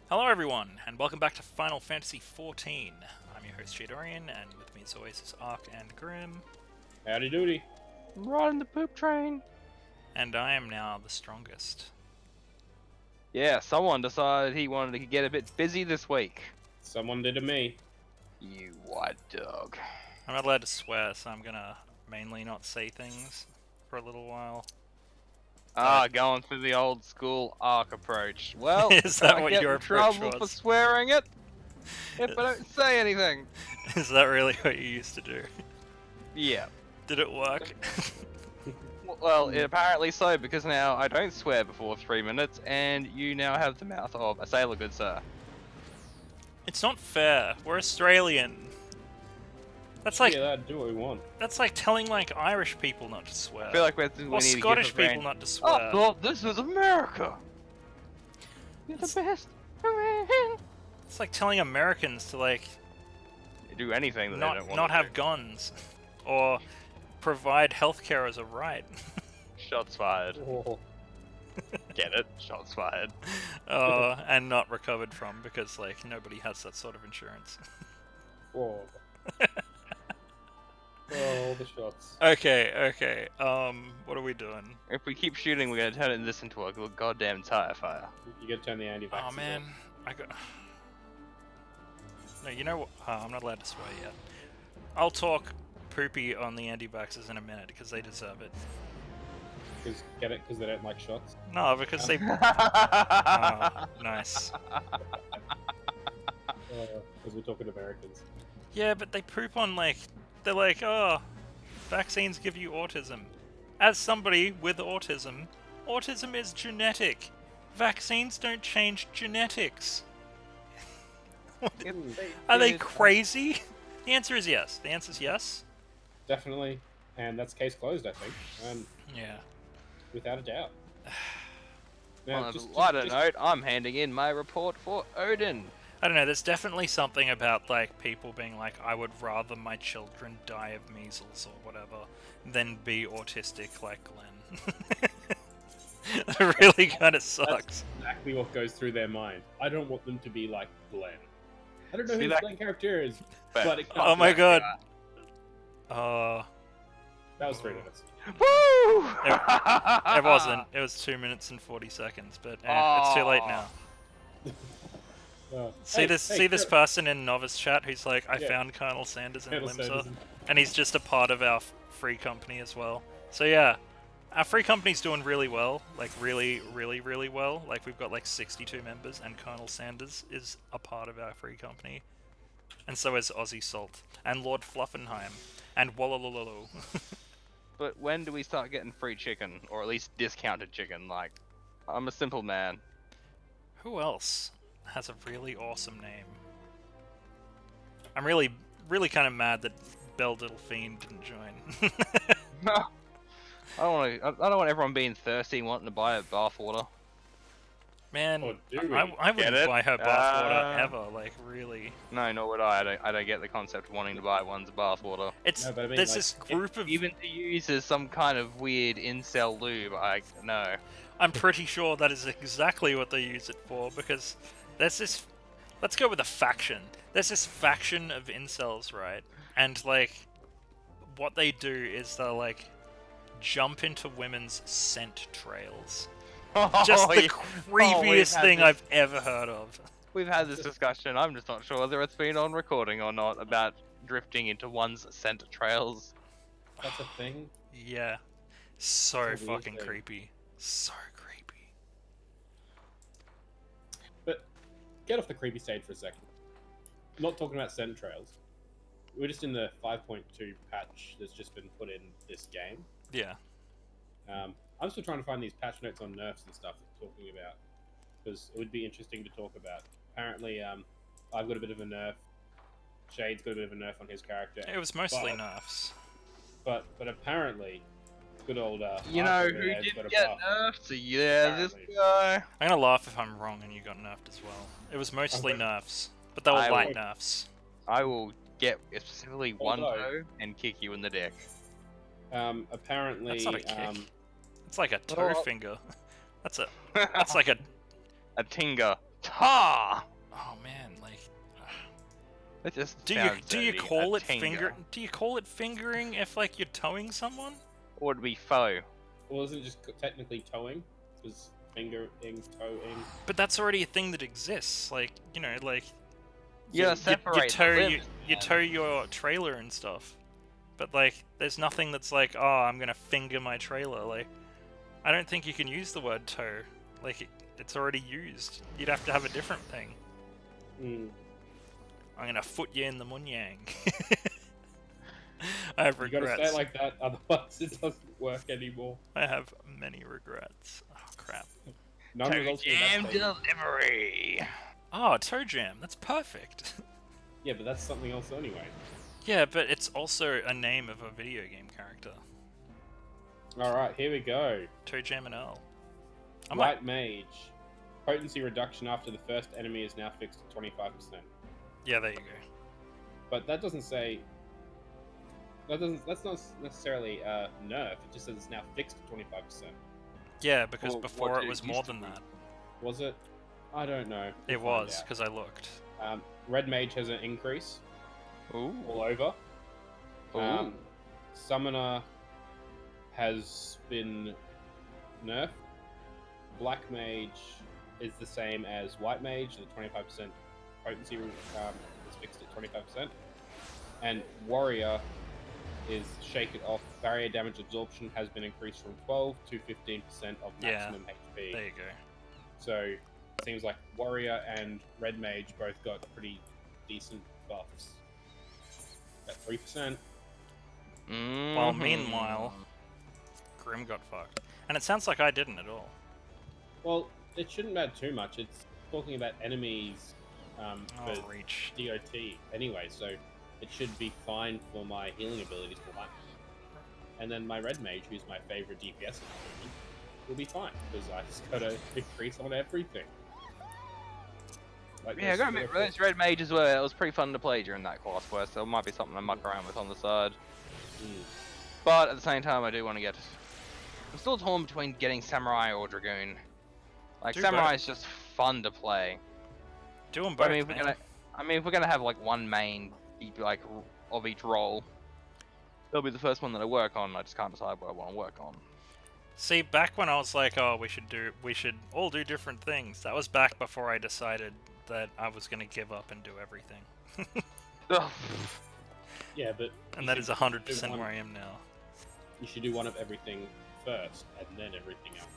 Hello everyone, and welcome back to Final Fantasy XIV. I'm your host Jadorian, and with me as always is Ark and Grim. Howdy doody. Riding the poop train. And I am now the strongest. Yeah, someone decided he wanted to get a bit busy this week. Someone did to me. You white dog. I'm not allowed to swear, so I'm gonna mainly not say things for a little while. Going for the old school Ark approach. Well, Is that I what get your in approach trouble for was? swearing it if I don't say anything. Is that really what you used to do? Yeah. Did it work? Well, apparently so, because now I don't swear before 3 minutes, and you now have the mouth of a sailor, good sir. It's not fair. We're Australian. That's like Yeah, do what we want. that's like telling like Irish people not to swear. I feel like we or need Scottish to give a people brand. not to swear. I thought this was America. You're the best around. It's like telling Americans to like Do anything that they don't want not to have do. guns, or provide healthcare as a right. Shots fired. Oh, Get it? Shots fired. And not recovered from because like nobody has that sort of insurance. oh. Oh, the shots. Okay. What are we doing? If we keep shooting, we're gonna turn this into a goddamn tire fire. You gotta turn the anti-vax. Oh man, I got. No, you know what? I'm not allowed to swear yet. I'll talk poopy on the anti-vaxxers in a minute because they deserve it. Get it? Because they don't like shots. No, because they. Nice. Because we're talking Americans. Yeah, but they poop on like. They're like, oh, vaccines give you autism. As somebody with autism, autism is genetic. Vaccines don't change genetics. Are they crazy? The answer is yes. The answer is yes. Definitely. And that's case closed, I think. Yeah. Without a doubt. On Now, a lighter note, I'm handing in my report for Odin. I don't know, there's definitely something about, like, people being like, I would rather my children die of measles or whatever than be autistic like Glenn. It really kind of sucks. That's exactly what goes through their mind. I don't want them to be like Glenn. I don't know See who that- Glenn character is, but it Oh my god. That was 3 minutes. Woo! It wasn't. It was 2 minutes and 40 seconds, but it's too late now. See this person in novice chat who's like, I found Colonel Sanders in Colonel Limsa, Sanders. and he's just a part of our free company as well. So yeah, our free company's doing really well, like really well. Like we've got like 62 members, and Colonel Sanders is a part of our free company, and so is Aussie Salt and Lord Fluffenheim and Wallalolo. But when do we start getting free chicken, or at least discounted chicken? Like, I'm a simple man. Who else has a really awesome name? I'm really kind of mad that Belle Little Fiend didn't join. I don't want everyone being thirsty and wanting to buy a bathwater. Man, Or do we? I Get wouldn't it? buy her bathwater ever. Like really, No, nor would I. I don't get the concept of wanting to buy one's bathwater. it's No, but I mean, there's like, this group of. Even to use as some kind of weird incel lube, no. I'm pretty sure that is exactly what they use it for because there's this. Let's go with a faction. There's this faction of incels, right? And like, what they do is they'll like jump into women's scent trails. Just the creepiest thing I've ever heard of. We've had this discussion. I'm just not sure whether it's been on recording or not about drifting into one's scent trails. That's a thing. Yeah. So It's a weird fucking thing. creepy. So creepy. But get off the creepy stage for a second. I'm not talking about scent trails. We're just in the 5.2 patch that's just been put in this game. Yeah. I'm still trying to find these patch notes on nerfs and stuff they're talking about, because it would be interesting to talk about. Apparently, I've got a bit of a nerf. Shade's got a bit of a nerf on his character. It was mostly But- nerfs. But apparently, good old You know Arthur who there has got didn't a get buff. nerfed? Yeah, this Apparently. guy. I'm gonna laugh if I'm wrong and you got nerfed as well. It was mostly Okay. nerfs, but they were I light will- nerfs. I will get specifically one Although- toe and kick you in the dick. Apparently, That's not a kick. It's like a toe Well, finger. That's like a A tinga. Ta! Oh man, like, That just do you call it Do you call it fingering if like you're towing someone? Or would it be foe? Well, isn't it just technically towing? Because fingering, towing. But that's already a thing that exists. Like, you know, like You gotta separate the limbs, you man. tow your trailer and stuff. But like, there's nothing that's like, oh, I'm gonna finger my trailer. Like, I don't think you can use the word tow. Like, it's already used. You'd have to have a different thing. Mm. I'm gonna foot you in the munyang. I have You gotta regrets. say it like that, otherwise it doesn't work anymore. I have many regrets. Oh crap. None results in that Jam statement. delivery. Oh, Toe Jam. That's perfect. Yeah, but that's something else anyway. Yeah, but it's also a name of a video game character. Alright, here we go. Toe Jam and Earl. White Mage. Potency reduction after the first enemy is now fixed at 25%. Yeah, there you go. But that doesn't say... That's not necessarily nerf, it just says it's now fixed at 25%. Yeah, because Well, before what it did was it more used to than be? that. Was it? I don't know. It We'll find was, out. because I looked. Red Mage has an increase Ooh. all over. Ooh. Summoner has been nerfed. Black Mage is the same as White Mage. The 25% potency is fixed at 25%. And Warrior is Shake It Off. Barrier damage absorption has been increased from 12 to 15% of maximum HP. There you go. So it seems like Warrior and Red Mage both got pretty decent buffs. At 3%. While meanwhile, Grim got fucked. And it sounds like I didn't at all. Well, it shouldn't matter too much. It's talking about enemies Oh, for reach. DOT anyway, so it should be fine for my healing abilities for that. And then my Red Mage, who's my favorite DPS at the moment, will be fine, because I just got to increase on everything. Like Yeah, I those gotta admit, sort of this Red Mage as well. It was pretty fun to play during that class quest, so it might be something I muck around with on the side. Mm. But at the same time, I do want to get. I'm still torn between getting Samurai or Dragoon. Like Do Samurai both. is just fun to play. Do them But both, I mean, if we're gonna have like one main, like of each role, it'll be the first one that I work on. I just can't decide what I want to work on. See, back when I was like, oh, we should all do different things. That was back before I decided that I was gonna give up and do everything. Ugh. Yeah, but And you that should is 100% do one- where I am now. You should do one of everything first, and then everything else.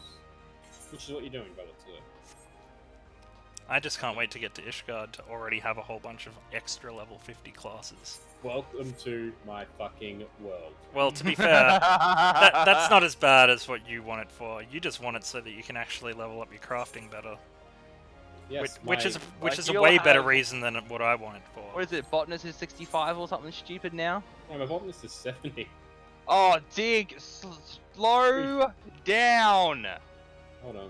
Which is what you're doing by the looks of it. I just can't wait to get to Ishgard to already have a whole bunch of extra level 50 classes. Welcome to my fucking world. Well, to be fair, that's not as bad as what you want it for. You just want it so that you can actually level up your crafting better. Yes, Which is Like, a you'll way better have- reason than what I want it for. What is it? Botanist is 65 or something stupid now? No, my botanist is 70. Oh, dig! Slow down! Hold on.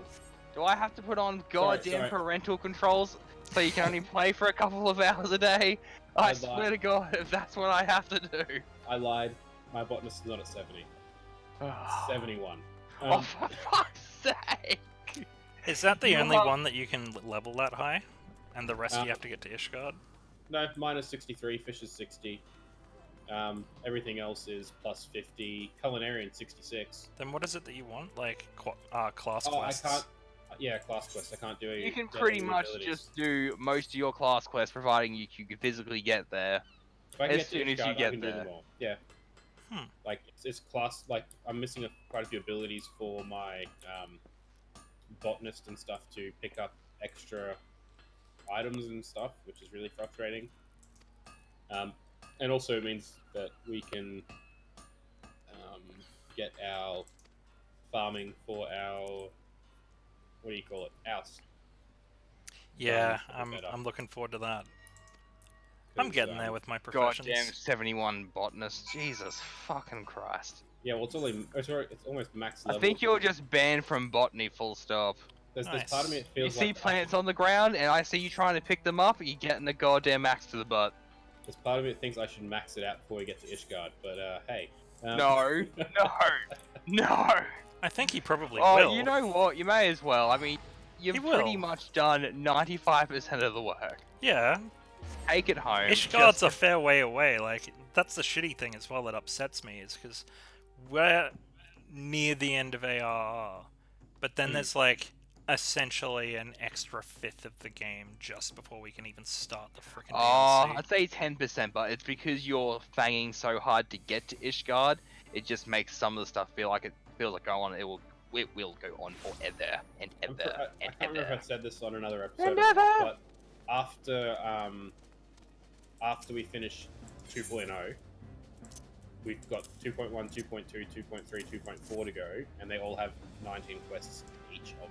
Do I have to put on goddamn sorry. parental controls so you can only play for a couple of hours a day? I I swear lied. to God, if that's what I have to do. I lied. My botanist is not at 70. It's 71. Oh, for fuck's sake! Is that the You only have- one that you can level that high? And the rest you have to get to Ishgard? No, mine is 63. Fish is 60. Everything else is plus 50. Culinarian 66. Then what is it that you want? Like, class Oh, quests? I can't. Yeah, class quest. I can't do. You can get pretty any much abilities. just do most of your class quests, providing you can physically get there. If I can as get to soon as you Ishgard, I get can do there. them all. Yeah. Hmm. Like it's class. Like I'm missing quite a few abilities for my botanist and stuff to pick up extra items and stuff, which is really frustrating. And also means that we can get our farming for our what do you call it? House. Yeah, Farming better. I'm looking forward to that. I'm 'Cause, getting there with my professions. Goddamn 71 botanists. Jesus fucking Christ. Yeah, well, it's almost max I level. think you're just banned from botany, full stop. There's Nice. part of me that You feels see like plants on the ground, and I see you trying to pick them up, you're getting the goddamn axe to the butt. There's part of me that thinks I should max it out before we get to Ishgard, but hey. No, no, no. I think he probably Oh, will. you know what? You may as well. I mean, you've will. pretty much done 95% of the work. Yeah, Take it home. Ishgard's a fair way away. Like, that's the shitty thing as well that upsets me, is because we're near the end of ARR, but then there's like essentially an extra fifth of the game just before we can even start the freaking DLC. I'd say 10%, but it's because you're fanging so hard to get to Ishgard. It just makes some of the stuff feel like it feels like go on. It will go on forever and I ever and can't remember ever. if I said this on another episode, but after we finish 2.0, we've got 2.1, 2.2, 2.3, 2.4 to go, and they all have 19 quests each of them.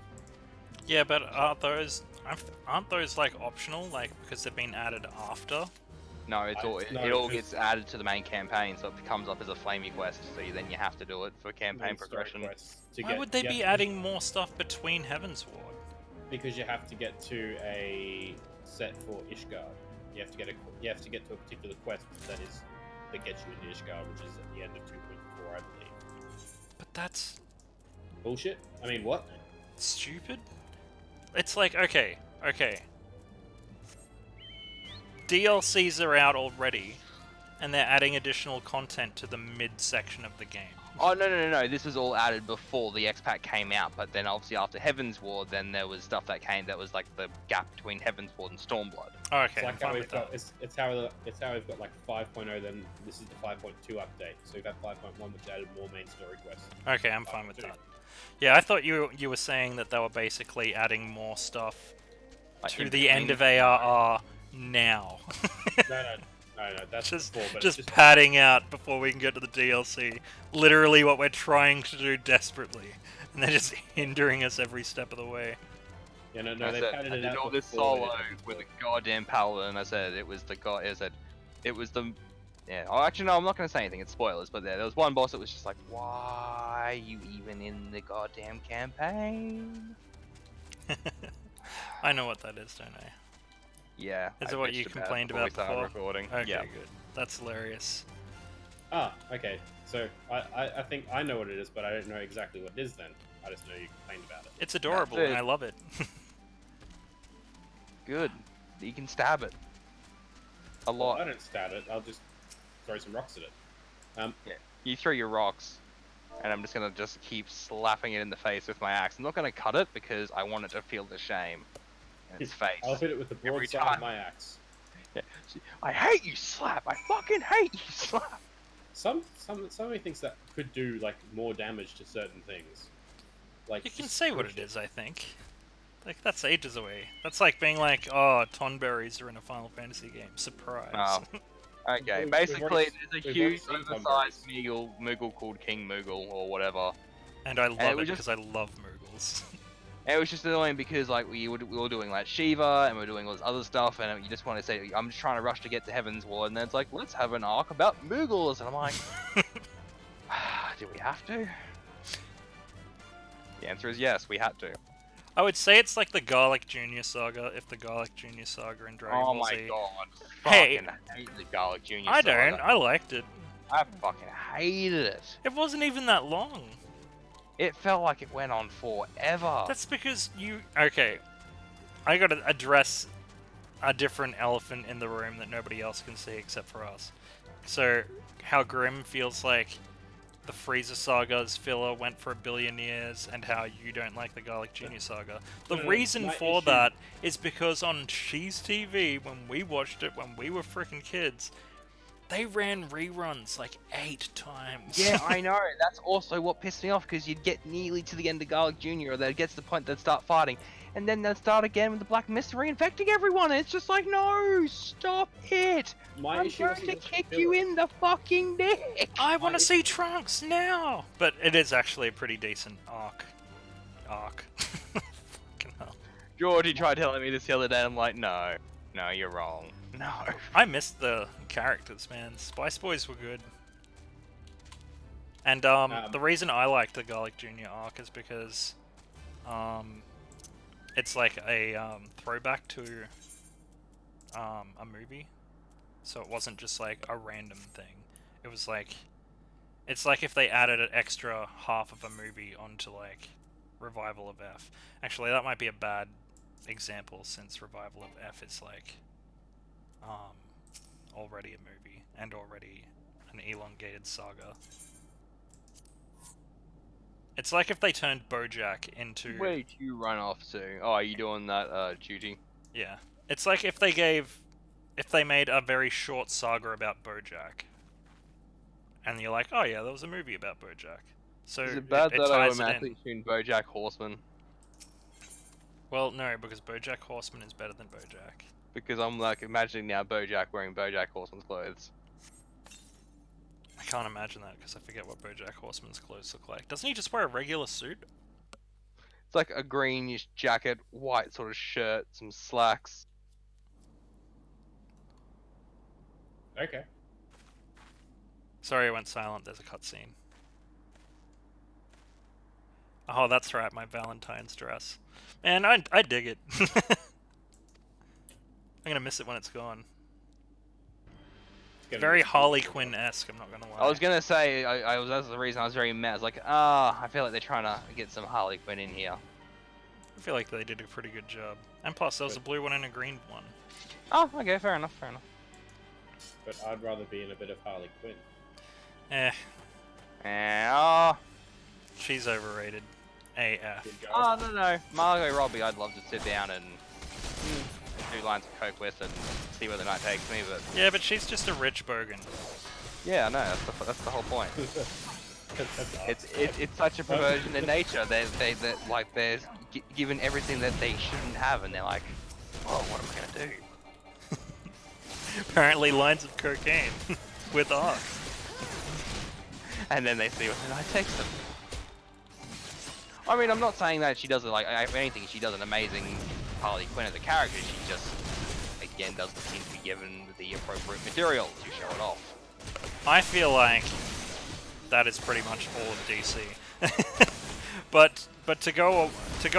Yeah, but aren't those like optional, like because they've been added after? No, it's all No, it all because- gets added to the main campaign, so it comes up as a flamey quest. So then you have to do it for campaign Main story progression. quests to Why get- would they you be have to- adding more stuff between Heaven's Ward? Because you have to get to a set for Ishgard. You have to get to a particular quest that gets you into Ishgard, which is at the end of 2.4, I believe. But that's Bullshit. I mean, what? stupid. It's like, okay. DLCs are out already, and they're adding additional content to the mid-section of the game. Oh no! This was all added before the X-Pack came out, but then obviously after Heaven's Ward, then there was stuff that came that was like the gap between Heaven's Ward and Stormblood. Oh, It's okay, I'm like how fine we've with that. got it's how we've got like 5.0. Then this is the 5.2 update. So we've had 5.1, which added more main story quests. Okay, I'm fine with 5.2. that. Yeah, I thought you were saying that they were basically adding more stuff Like, to in the end between- of ARR now. No, that's just before, but just it's just padding out before we can get to the DLC. Literally what we're trying to do desperately. And they're just hindering us every step of the way. yeah, no, I they said, padded I it did out all this before they solo did it. with a goddamn paladin. I said it was the god. It was the. Yeah. Oh, actually, no. I'm not gonna say anything. It's spoilers. But there was one boss that was just like, why are you even in the goddamn campaign? I know what that is, don't I? Yeah. Is I it what bitched you about it complained before we about started before? recording. Okay, Yeah. good. That's hilarious. Okay. So I think I know what it is, but I don't know exactly what it is. Then I just know you complained about it. It's adorable, That's and it. I love it. Good. You can stab it. A Well, lot. I don't stab it. I'll just throw some rocks at it. You throw your rocks, and I'm just gonna keep slapping it in the face with my axe. I'm not gonna cut it because I want it to feel the shame in its face. I'll hit it with the Every broadside time. of my axe. Yeah. See, I hate you, Slap. I fucking hate you, Slap. Some of me thinks that could do like more damage to certain things. Like You can just say what push it is, I think. Like, that's ages away. That's like being like, oh, tonberries are in a Final Fantasy game. Surprise. Oh. Okay, We've basically, already- there's a we've huge, already seen oversized Moogle called King Moogle or whatever. And I love it it was because I love Moogles. And it was just annoying because like we were doing like Shiva and we were doing all this other stuff, and you just want to say, I'm just trying to rush to get to Heaven's Ward, and then it's like, let's have an arc about Moogles, and I'm like, do we have to? The answer is yes, we had to. I would say it's like the Garlic Jr. saga, if the Garlic Jr. saga in Dragon Oh Ball my Z. god. Hey. Fucking hate the Garlic Jr. I saga. don't. I liked it. I fucking hated it. It wasn't even that long. It felt like it went on forever. That's because you... Okay. I gotta address a different elephant in the room that nobody else can see except for us. So, how Grim feels like the Frieza saga's filler went for 1 billion years, and how you don't like the Garlic Jr. saga. The No, reason my for issue- that is because on She's TV, when we watched it when we were freaking kids, they ran reruns like 8 times. Yeah, I know. That's also what pissed me off, because you'd get nearly to the end of Garlic Jr., or they'd get to the point they'd start fighting, and then they'd start again with the Black Mist reinfecting everyone, and it's just like, no, stop it! My I'm issue going wasn't to with the kick filler. you in the fucking dick! I want My to see Trunks now! But it is actually a pretty decent arc. Fucking hell. Georgie tried telling me this the other day, and I'm like, no, you're wrong. No. I missed the characters, man. Spice Boys were good. And the reason I liked the Garlic Jr. arc is because it's like a throwback to a movie. So it wasn't just like a random thing. It was like, it's like if they added an extra half of a movie onto like Revival of F. Actually, that might be a bad example since Revival of F is like already a movie and already an elongated saga. It's like if they turned BoJack into... Where did you run off to? Oh, are you doing that duty? Yeah. It's like if they made a very short saga about BoJack. And you're like, oh yeah, there was a movie about BoJack. So Is it bad it that I ties it in. automatically tuned BoJack Horseman? Well, no, because BoJack Horseman is better than BoJack. Because I'm like imagining now BoJack wearing BoJack Horseman's clothes. I can't imagine that because I forget what BoJack Horseman's clothes look like. Doesn't he just wear a regular suit? It's like a greenish jacket, white sort of shirt, some slacks. Okay. Sorry, I went silent. There's a cutscene. Oh, that's right, my Valentine's dress. Man, I dig it. I'm gonna miss it when it's gone. Very Harley Quinn-esque, I'm not gonna lie. I was gonna say, that's the reason I was very mad. I was like, I feel like they're trying to get some Harley Quinn in here. I feel like they did a pretty good job. And plus, there was a blue one and a green one. Oh, okay, fair enough, fair enough. But I'd rather be in a bit of Harley Quinn. Oh, She's overrated. AF. no. Margot Robbie, I'd love to sit down and do lines of coke with and see where the night takes me, but... Yeah, but she's just a rich bogan. Yeah, I know, that's the whole point. That's It's such a perversion in nature. They're given everything that they shouldn't have, and they're like, oh, what am I gonna do? Apparently lines of cocaine. With arcs. And then they see what the night takes them. I mean, I'm not saying that she doesn't, like, if anything, she does an amazing Harley Quinn as a character. She just, again, doesn't seem to be given the appropriate material to show it off. I feel like that is pretty much all of DC. but to go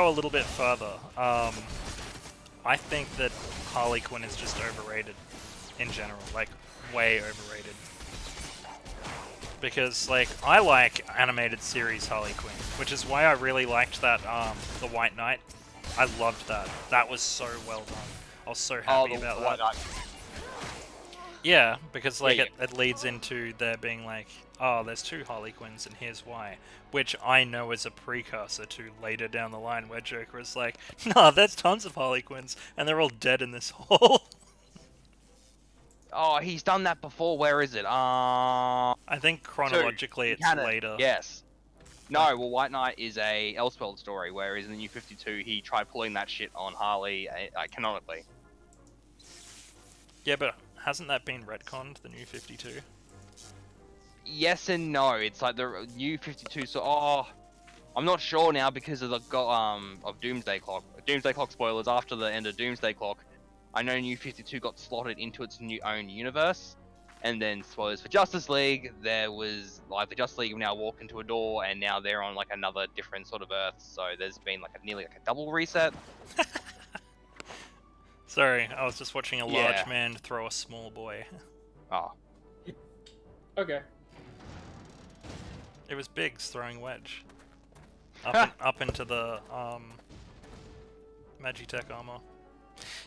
a little bit further, I think that Harley Quinn is just overrated in general, like way overrated. Because like I like animated series Harley Quinn, which is why I really liked that the White Knight. I loved that. That was so well done. I was so happy about that. Yeah, because like it leads into there being like, oh, there's two Harley Quinns and here's why. Which I know is a precursor to later down the line where Joker is like, nah, there's tons of Harley Quinns and they're all dead in this hole. Oh, he's done that before. Where is it? I think chronologically it's later. Yes. No, well, White Knight is a Elseworld story, whereas in the New 52 he tried pulling that shit on Harley canonically. Yeah, but hasn't that been retconned, the New 52? Yes and no. It's like the New 52. So, I'm not sure now because of the of Doomsday Clock. Doomsday Clock spoilers after the end of Doomsday Clock. I know New 52 got slotted into its own universe, and then spoilers for Justice League. There was like the Justice League have now walked into a door, and now they're on like another different sort of Earth. So there's been like nearly like a double reset. Sorry, I was just watching a large man throw a small boy. Oh. Okay. It was Biggs throwing Wedge up into the Magitech armor.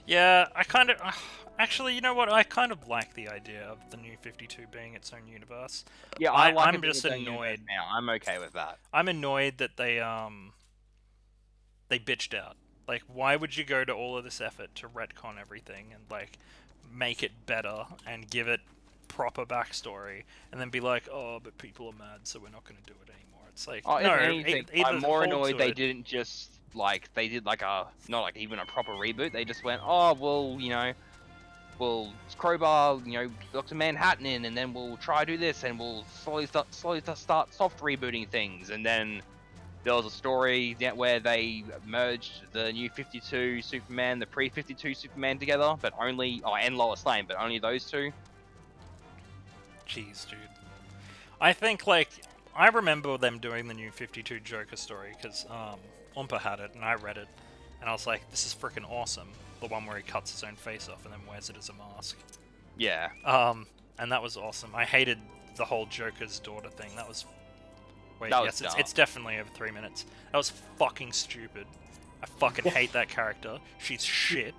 Yeah, I kind of... actually, you know what? I kind of like the idea of the New 52 being its own universe. Yeah, I'm just annoyed. Now I'm okay with that. I'm annoyed that they bitched out. Like, why would you go to all of this effort to retcon everything and, like, make it better and give it proper backstory and then be like, oh, but people are mad, so we're not going to do it anymore. It's like, no, if anything, I'm more annoyed they it. didn't just... Like, they did, like, not, like, even a proper reboot. They just went, oh, well, you know, we'll crowbar, you know, Dr. Manhattan in, and then we'll try to do this, and we'll slowly start soft rebooting things. And then there was a story where they merged the New 52 Superman, the pre-52 Superman together, but only, and Lois Lane, but only those two. Jeez, dude. I think, like, I remember them doing the New 52 Joker story, because, Oompa had it, and I read it, and I was like, this is freaking awesome. The one where he cuts his own face off and then wears it as a mask. Yeah. And that was awesome. I hated the whole Joker's daughter thing. That was Wait, That was yes, dumb. it's definitely over 3 minutes. That was fucking stupid. I fucking hate that character. She's shit.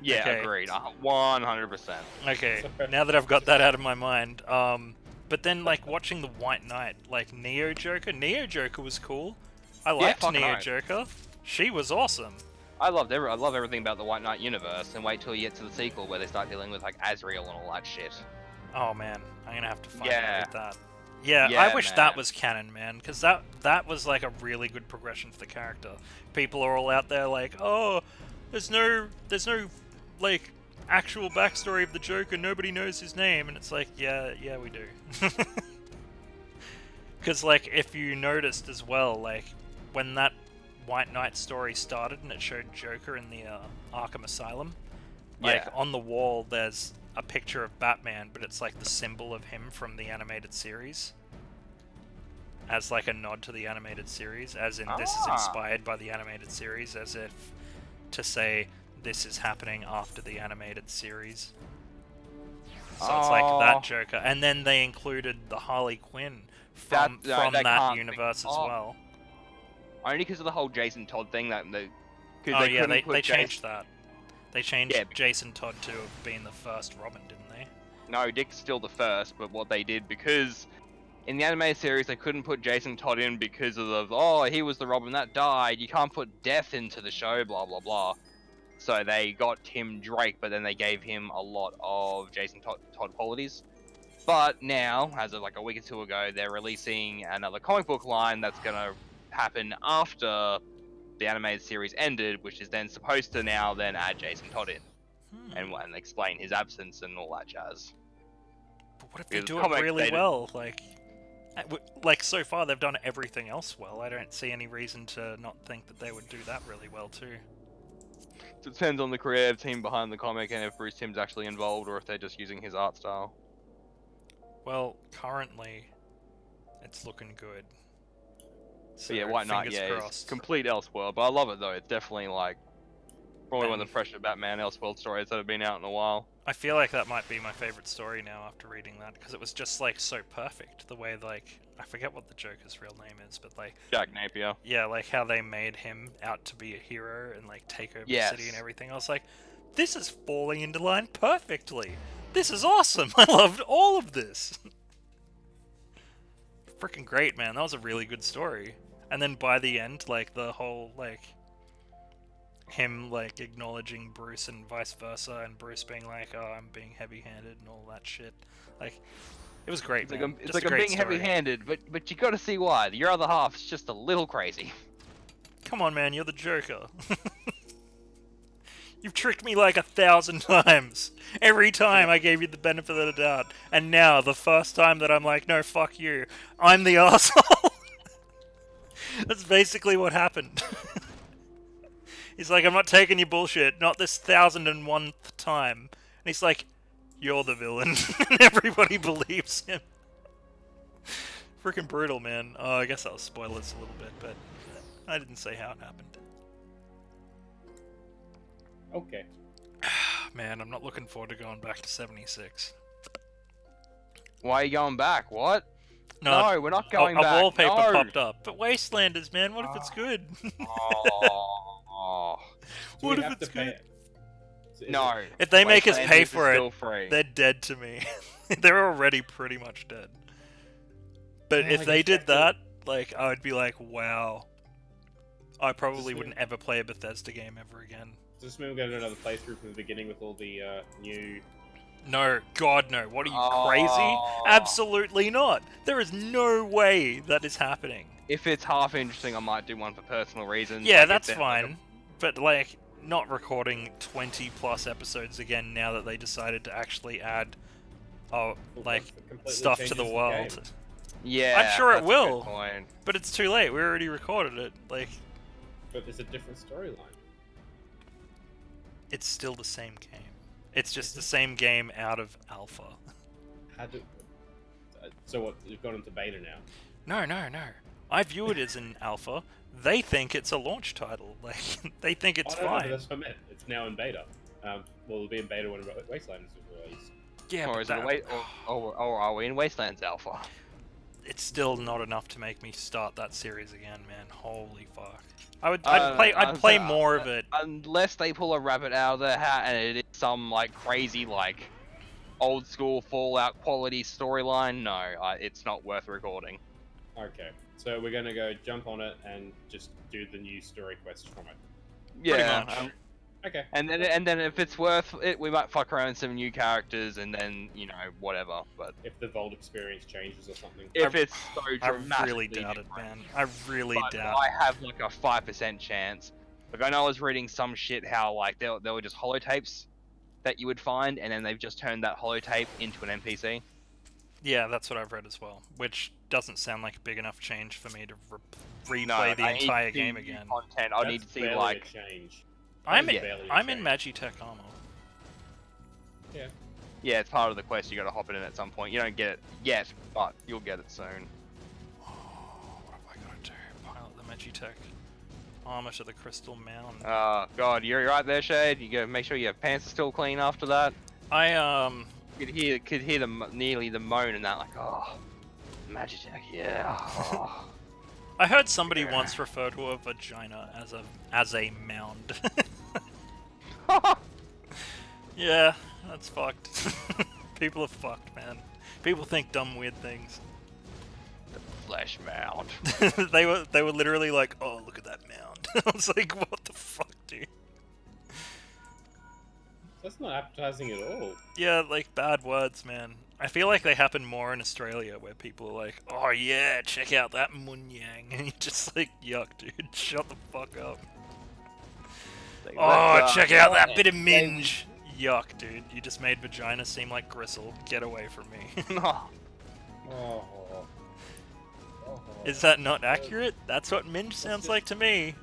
Yeah, Okay. agreed. 100%. Okay, Sorry. now that I've got that out of my mind, but then like watching the White Knight, like Neo Joker was cool. I liked fucking Neo right. Joker. She was awesome. I love everything about the White Knight universe, and wait till you get to the sequel where they start dealing with like Azrael and all that shit. Oh man, I'm gonna have to find Yeah. out with that. Yeah, Yeah, I wish that man. was canon, man, because that was like a really good progression for the character. People are all out there like, oh, there's no like actual backstory of the Joker. Nobody knows his name, and it's like, yeah, we do. Because like if you noticed as well, like when that White Knight story started and it showed Joker in the Arkham Asylum, like Yeah. on the wall there's a picture of Batman, but it's like the symbol of him from the animated series, as like a nod to the animated series, as in this is inspired by the animated series, as if to say this is happening after the animated series. So it's like that Joker, and then they included the Harley Quinn from that that can't be- universe as oh. well. Only because of the whole Jason Todd thing that they. Oh yeah, they put changed that. They changed Yeah. Jason Todd to being the first Robin, didn't they? No, Dick's still the first, but what they did, because in the animated series they couldn't put Jason Todd in because of he was the Robin that died, you can't put death into the show, blah blah blah. So they got Tim Drake, but then they gave him a lot of Jason Todd qualities. But now, as of like a week or two ago, they're releasing another comic book line that's gonna happen after the animated series ended, which is then supposed to now then add Jason Todd in and explain his absence and all that jazz. But what if they Because do it comics, really they well? Like so far they've done everything else well. I don't see any reason to not think that they would do that really well too. It depends on the creative team behind the comic and if Bruce Timm's actually involved or if they're just using his art style. Well, currently, it's looking good. So But yeah, White Knight, fingers yeah, it's crossed. complete Elseworld, but I love it though. It's definitely like probably one of And- the fresher Batman Elseworld stories that have been out in a while. I feel like that might be my favorite story now after reading that, because it was just like so perfect. The way like I forget what the Joker's real name is, but like Jack Napier. yeah, like how they made him out to be a hero and like take over Yes. the city and everything. I was like, this is falling into line perfectly. This is awesome. I loved all of this. Freaking great, man. That was a really good story. And then by the end, like the whole like him like acknowledging Bruce and vice versa, and Bruce being like, "Oh, I'm being heavy-handed" and all that shit. Like, it was great, It's man. like I'm, it's Just like a I'm great being story. heavy-handed, but you got to see why. Your other half's just a little crazy. Come on, man, you're the Joker. You've tricked me like 1,000 times. Every time I gave you the benefit of the doubt. And now, the first time that I'm like, no, fuck you, I'm the asshole. That's basically what happened. He's like, I'm not taking your bullshit, not this 1,001th time. And he's like, you're the villain. And everybody believes him. Freaking brutal, man. Oh, I guess I'll spoil this a little bit, but I didn't say how it happened. Okay. Man, I'm not looking forward to going back to 76. Why are you going back? What? No, No, we're not going a back. wallpaper No. popped up. But Wastelanders, man, what if it's good? Oh. Do What we if have it's to pay good? it? Is No. it- If they make us Wastelanders pay is for still it, free. they're dead to me. They're already pretty much dead. But Oh, if I they guess did that's that, like, I would be like, wow. I probably Just wouldn't ever play a Bethesda game ever again. Does this mean we're going to do another playthrough from the beginning with all the new... No, God, no. What are you, Oh. crazy? Absolutely not. There is no way that is happening. If it's half interesting, I might do one for personal reasons. Yeah, like if that's they're like fine. But, like, not recording 20 plus episodes again now that they decided to actually add, like, completely stuff to changes the world. game. Yeah, I'm sure it that's a good will. point. But it's too late. We already recorded it. Like, But it's a different storyline. it's still the same game. It's just the same game out of alpha. How do... So what, you've gone into beta now? No, no, no. I view it as an alpha. They think it's a launch title. Like, they think it's Oh, no, no, fine. that's what I meant. It's now in beta. Well, it'll be in beta when Wastelanders is released. Yeah, Or but is it that... or are we in Wastelands Alpha? it's still not enough to make me start that series again, man. Holy fuck. I'd play more of it. Unless they pull a rabbit out of their hat and it is some like crazy like old school Fallout quality storyline. No, it's not worth recording. Okay, so we're gonna go jump on it and just do the new story quest from it. Yeah. Pretty much. Okay. And then if it's worth it, we might fuck around with some new characters and then whatever. But If the Vault experience changes or something. if it's so I dramatically really doubt it, different, man. I really but doubt. I have like a 5% chance. Like I know I was reading some shit how like there were just holotapes that you would find, and then they've just turned that holotape into an NPC. Yeah, that's what I've read as well. Which doesn't sound like a big enough change for me to replay No, the I need entire to see game new again. Content. I need to That's see barely like a change. I'm That's in, barely a I'm in change. Magitech armor. yeah, it's part of the quest. You got to hop in it at some point. You don't get it yet, but you'll get it soon. Oh, what have I got to do? Pilot the Magitech armor to the Crystal Mountain. God, you're right there, Shade. You gotta make sure your pants are still clean after that. I Could hear nearly the moan and that, like, oh, Magitech, yeah. Oh. I heard somebody once refer to a vagina as a mound. Yeah, that's fucked. People are fucked, man. People think dumb, weird things. Flesh mound. they were literally like, "Oh, look at that mound." I was like, "What the fuck, dude?" That's not appetizing at all. Yeah, like bad words, man. I feel like they happen more in Australia, where people are like, "Oh yeah, check out that munyang," and you're just like, "Yuck, dude, shut the fuck up." Like, Oh, check out that what? bit of minge. Yuck, dude. You just made vagina seem like gristle. Get away from me. Oh. Is that not accurate? That's what minge sounds like to me.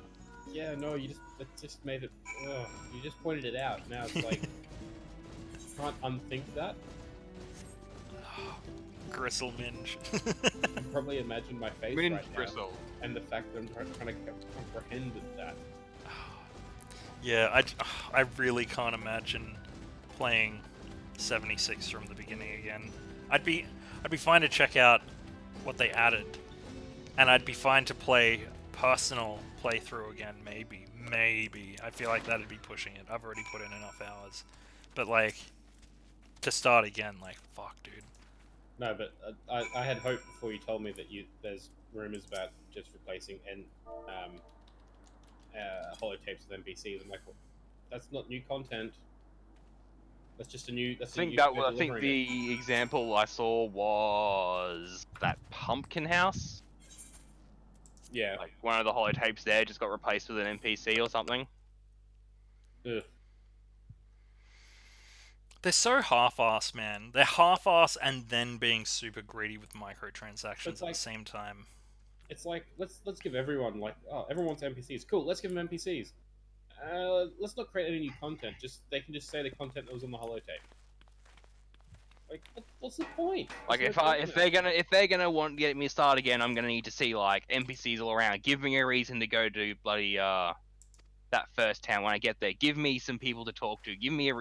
Yeah, no, that just made it. You just pointed it out. Now it's like can't unthink that. Gristle minge. You can probably imagine my face Minge right now, bristle. and the fact that I'm trying to comprehend that. Yeah, I really can't imagine playing 76 from the beginning again. I'd be fine to check out what they added, and I'd be fine to play personal playthrough again. Maybe. I feel like that'd be pushing it. I've already put in enough hours, but like to start again, like fuck, dude. No, but I had hope before you told me that there's rumors about just replacing holotapes with NPCs. I'm like, well, that's not new content. That's just a new. I think the example I saw was that pumpkin house. Yeah. Like one of the holotapes there just got replaced with an NPC or something. Ugh. They're so half-assed, man. They're half-assed and then being super greedy with microtransactions at like- the same time. It's like let's give everyone everyone wants NPCs. Cool, let's give them NPCs. Let's not create any new content. They can just say the content that was on the holotape. Like, what's the point? Like There's no if point in they're gonna want to get me started again, I'm gonna need to see like NPCs all around. Give me a reason to go to bloody that first town when I get there. Give me some people to talk to. Give me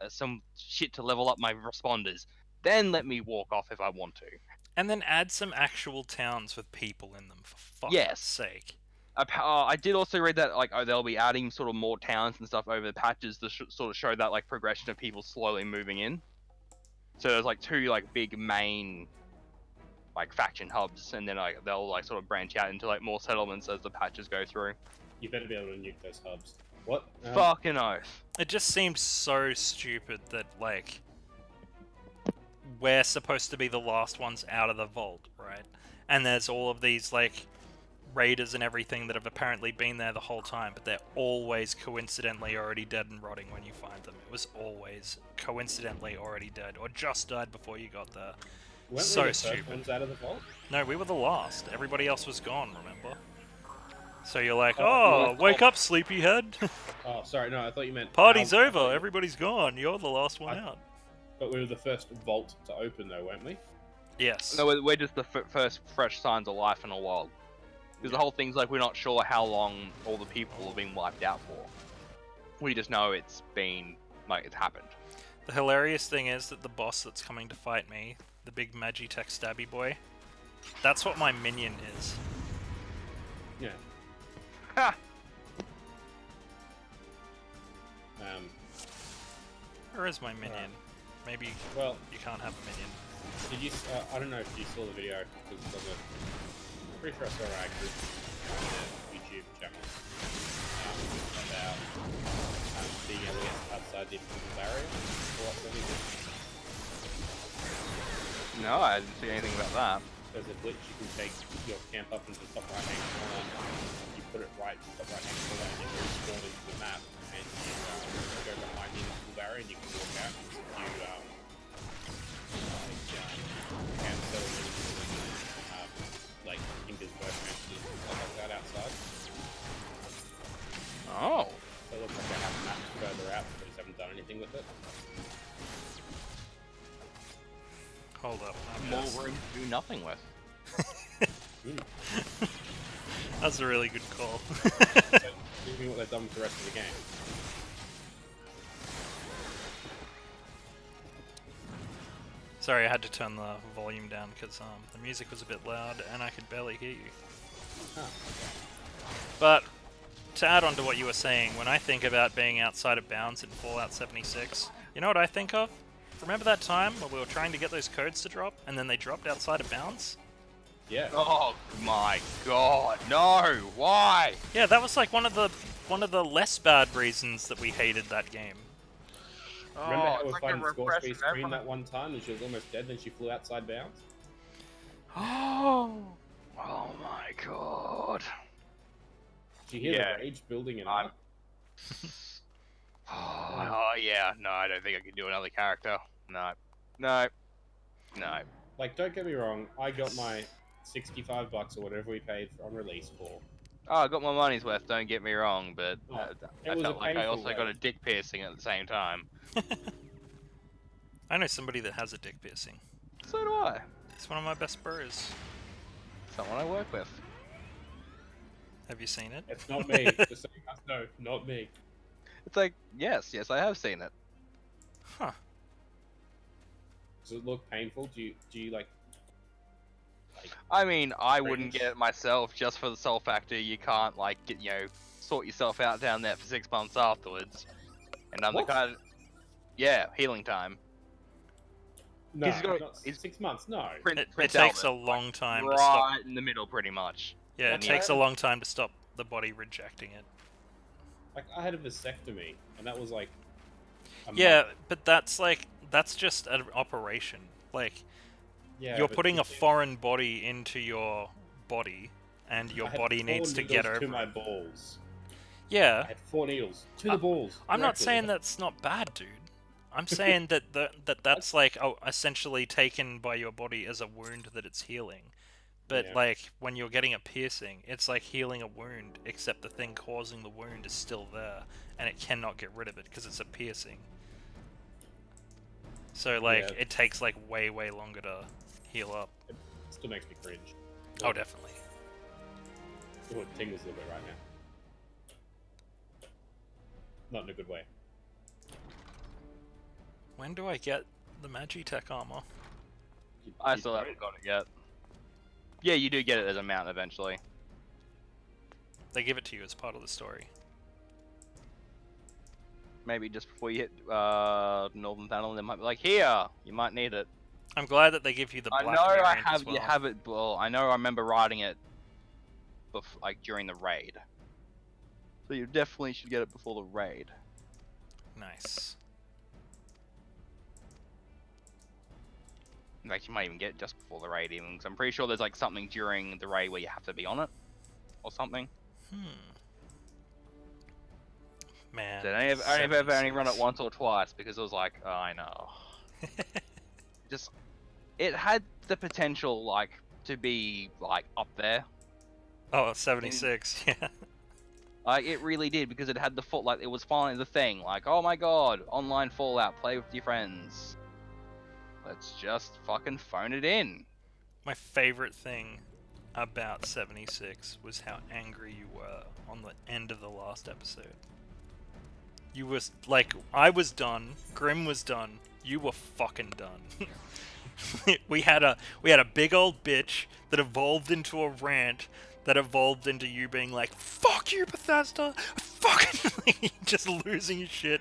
some shit to level up my responders. Then let me walk off if I want to. And then add some actual towns with people in them, for fuck's Yes. sake. I did also read that they'll be adding sort of more towns and stuff over the patches to sort of show that like progression of people slowly moving in. So there's like two like big main like faction hubs, and then they'll like sort of branch out into like more settlements as the patches go through. You better be able to nuke those hubs. What? Fucking oath. It just seems so stupid that, like, we're supposed to be the last ones out of the vault, right? And there's all of these, like, raiders and everything that have apparently been there the whole time, but they're always coincidentally already dead and rotting when you find them. It was always coincidentally already dead, or just died before you got there. Weren't So we the first stupid. ones out of the vault? No, we were the last. Everybody else was gone, remember? So you're like, Oh, oh, wake up, sleepyhead. Oh, sorry, no, I thought you meant... Party's our- over, everybody's gone. You're the last one out. But we were the first vault to open, though, weren't we? Yes. No, we're just the first fresh signs of life in a while. Because the whole thing's like we're not sure how long all the people have been wiped out for. We just know it's been like it's happened. The hilarious thing is that the boss that's coming to fight me, the big Magitech stabby boy, That's what my minion is. Yeah. Ha! Where is my minion? Maybe Well, you can't have a minion. did you? I don't know if you saw the video because it's on the. I'm pretty sure I saw our group on the YouTube channel about being able to get outside the invisible barrier. Or something. No, I didn't see anything about that. There's a glitch you can take your camp up into the top right hand corner. You put it right to the top right hand corner, and you spawn into the map, and you go behind the invisible barrier, and you can walk out. And you cancel like Inca's birth matches and stuff like that outside. Oh. So it looks like they have maps further out, but just haven't done anything with it. Hold up. More room to do nothing with. That's a really good call. So, thinking what they've done with the rest of the game. Sorry, I had to turn the volume down because the music was a bit loud and I could barely hear you. Huh. But to add on to what you were saying, when I think about being outside of bounds in Fallout 76, you know what I think of? Remember that time when we were trying to get those codes to drop and then they dropped outside of bounds? Yeah. Oh my god, no! Why? Yeah, that was like one of the less bad reasons that we hated that game. Remember how we were it's fighting like a Scorchbeast's repressive screen effort. that one time and she was almost dead, then she flew outside bounds? Oh my god. Did you hear Yeah. the rage building in I'm- up? Oh yeah, no, I don't think I can do another character. No. No. No. Like, don't get me wrong, I got my $65 or whatever we paid on release for. Oh, I got my money's worth, don't get me wrong, but Oh, I it was felt a like I painful also got a wait. dick piercing at the same time. I know somebody that has a dick piercing. So do I. It's one of my best bros. Someone I work with. Have you seen it? It's not me. Just so you guys know, not me. It's like, yes, I have seen it. Huh. Does it look painful? Do you like I mean, I wouldn't Cringe. get it myself just for the sole factor you can't, like, sort yourself out down there for 6 months afterwards. And I'm What? the kind of... Yeah, healing time. no, He's got- not he's- 6 months, no. It Prince takes a Albert, long like, time to right stop. in the middle, pretty much. Yeah, it Okay. takes a long time to stop the body rejecting it. Like, I had a vasectomy, and that was like a Yeah, month. but that's just an operation. Like, Yeah, you're but putting a it's- foreign body into your body, and your I had body 4 needs to needles get to over my it. balls. I Yeah, had 4 needles to the balls. I'm not directly. saying that's not bad, dude. I'm saying that that's like essentially taken by your body as a wound that it's healing. But Yeah. like when you're getting a piercing, it's like healing a wound, except the thing causing the wound is still there, and it cannot get rid of it because it's a piercing. So like Yeah. it takes like way longer to heal up. It still makes me cringe. Oh, definitely. Oh, it tingles a little bit right now. Not in a good way. When do I get the Magitech armor? I still haven't got it yet. Yeah, you do get it as a mount eventually. They give it to you as part of the story. Maybe just before you hit Northern Tunnel, they might be like, here, you might need it. I'm glad that they give you the black I know I variant have as well. you have it. Well, I know I remember riding it, like during the raid. So you definitely should get it before the raid. Nice. In fact, you might even get it just before the raid, even because I'm pretty sure there's like something during the raid where you have to be on it, or something. Man. Did I've ever only run it 76. once or twice because it was like, oh, I know. Just, it had the potential like to be like up there. Oh, 76, yeah. Like it really did because it had the full like it was finally the thing. Like, oh my god, online Fallout, play with your friends. Let's just fucking phone it in. My favorite thing about 76 was how angry you were on the end of the last episode. You was like, I was done, Grim was done, you were fucking done. we had a big old bitch that evolved into a rant that evolved into you being like, "Fuck you, Bethesda! Fucking just losing your shit.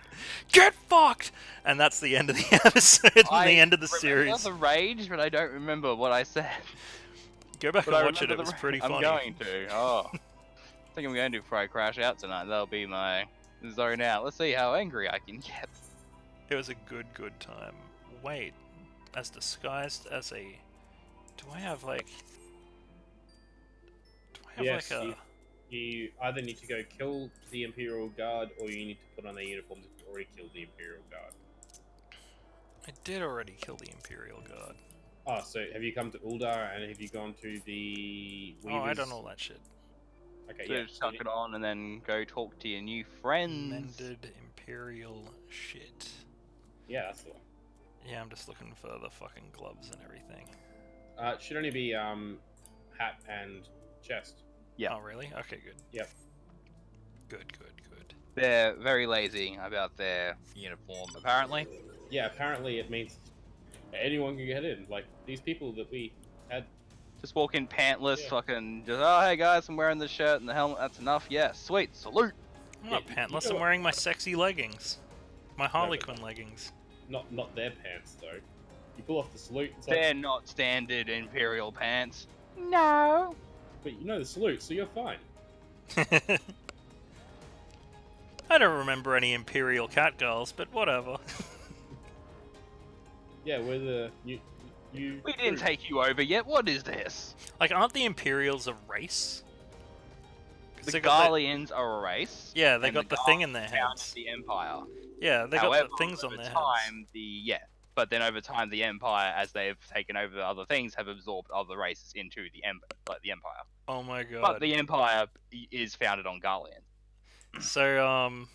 Get fucked!" And that's the end of the episode and the end of the remember series. the rage, but I don't remember what I said. Go back But and I watch it. remember It was the pretty funny. I'm going to. Oh, I think I'm going to before I crash out tonight. That'll be my zone out. Let's see how angry I can get. It was a good time. Wait, as disguised as a... Do I have like... Yes, like a... you either need to go kill the Imperial Guard, or you need to put on their uniforms if you already killed the Imperial Guard. I did already kill the Imperial Guard. Oh, so have you come to Uldar, and have you gone to the Weavers? Oh, I don't know all that shit. Okay, So yeah. just tuck it on and then go talk to your new friends. Mended Imperial shit. Yeah, that's the one. Yeah, I'm just looking for the fucking gloves and everything. It should only be hat and chest. Yeah. Oh, really? Okay, good. Yep. Good. They're very lazy about their uniform, apparently. Yeah, apparently it means anyone can get in. Like, these people that we had... Just walk in pantless, Yeah. fucking just, oh, hey guys, I'm wearing the shirt and the helmet, that's enough. Yeah, sweet, salute. I'm not Yeah, pantless, you know I'm wearing my sexy leggings. My Harley but- Quinn leggings. Not their pants, though. You pull off the salute, it's They're like, not standard Imperial pants. No. but you know the salute, so you're fine. I don't remember any Imperial cat girls, but whatever. Yeah, we're the... You We didn't take you over yet, what is this? Like, aren't the Imperials a race? 'Cause The they got Garleans are a race. Yeah, they and got the Garleans thing in their founded heads. the Empire. Yeah, they However, got the things on over their time, heads. but then over time, the Empire, as they've taken over the other things, have absorbed other races into the Empire. Oh my god. But the Empire is founded on Garleans. So,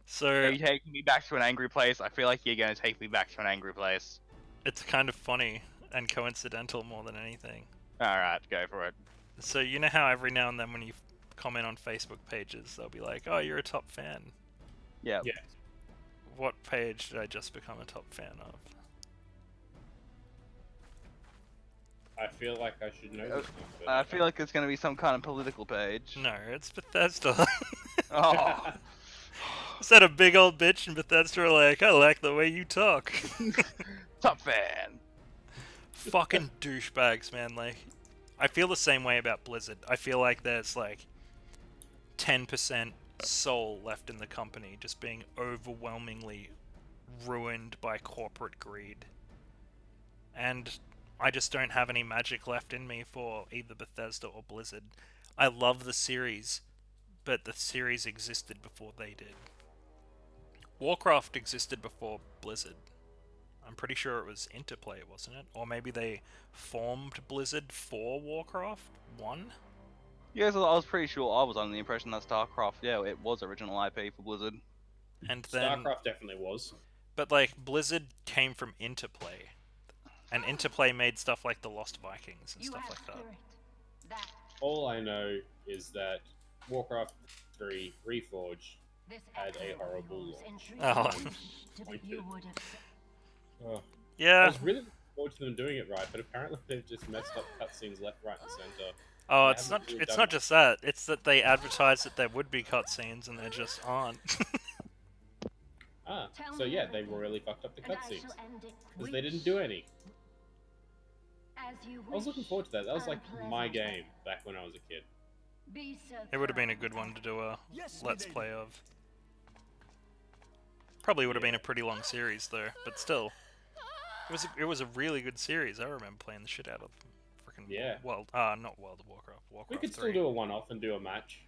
So, Are you taking me back to an angry place? I feel like you're going to take me back to an angry place. it's kind of funny and coincidental more than anything. Alright, go for it. So, you know how every now and then when you comment on Facebook pages, they'll be like, "Oh, you're a top fan." Yeah. Yeah. What page did I just become a top fan of? I feel like I should know this one, but I feel like it's going to be some kind of political page. No, it's Bethesda. Oh. Is that a big old bitch and Bethesda are like, "I like the way you talk." Top fan. Fucking douchebags, man. Like, I feel the same way about Blizzard. I feel like there's like 10% soul left in the company, just being overwhelmingly ruined by corporate greed. And I just don't have any magic left in me for either Bethesda or Blizzard. I love the series, but the series existed before they did. Warcraft existed before Blizzard. I'm pretty sure it was Interplay, wasn't it? Or maybe they formed Blizzard for Warcraft 1? Yes, I was pretty sure I was under the impression that StarCraft, yeah, it was original IP for Blizzard. And then, StarCraft definitely was. but like Blizzard came from Interplay, and Interplay made stuff like the Lost Vikings and stuff like that. All I know is that Warcraft 3 Reforged had a horrible launch. Oh. Oh. I Yeah. was really looking forward to them doing it right, but apparently they've just messed up cutscenes left, right, and center. Oh, They it's haven't not. really It's done not it. just that. It's that they advertised that there would be cutscenes and there just aren't. Ah, so yeah, they really fucked up the cutscenes because they didn't do any. I was looking forward to that. That was like my game back when I was a kid. It would have been a good one to do a let's play of. Probably would have been a pretty long series though, but still, it was a really good series. I remember playing the shit out of freaking Yeah. not World of Warcraft. We Warcraft could still 3. do a one-off and do a match.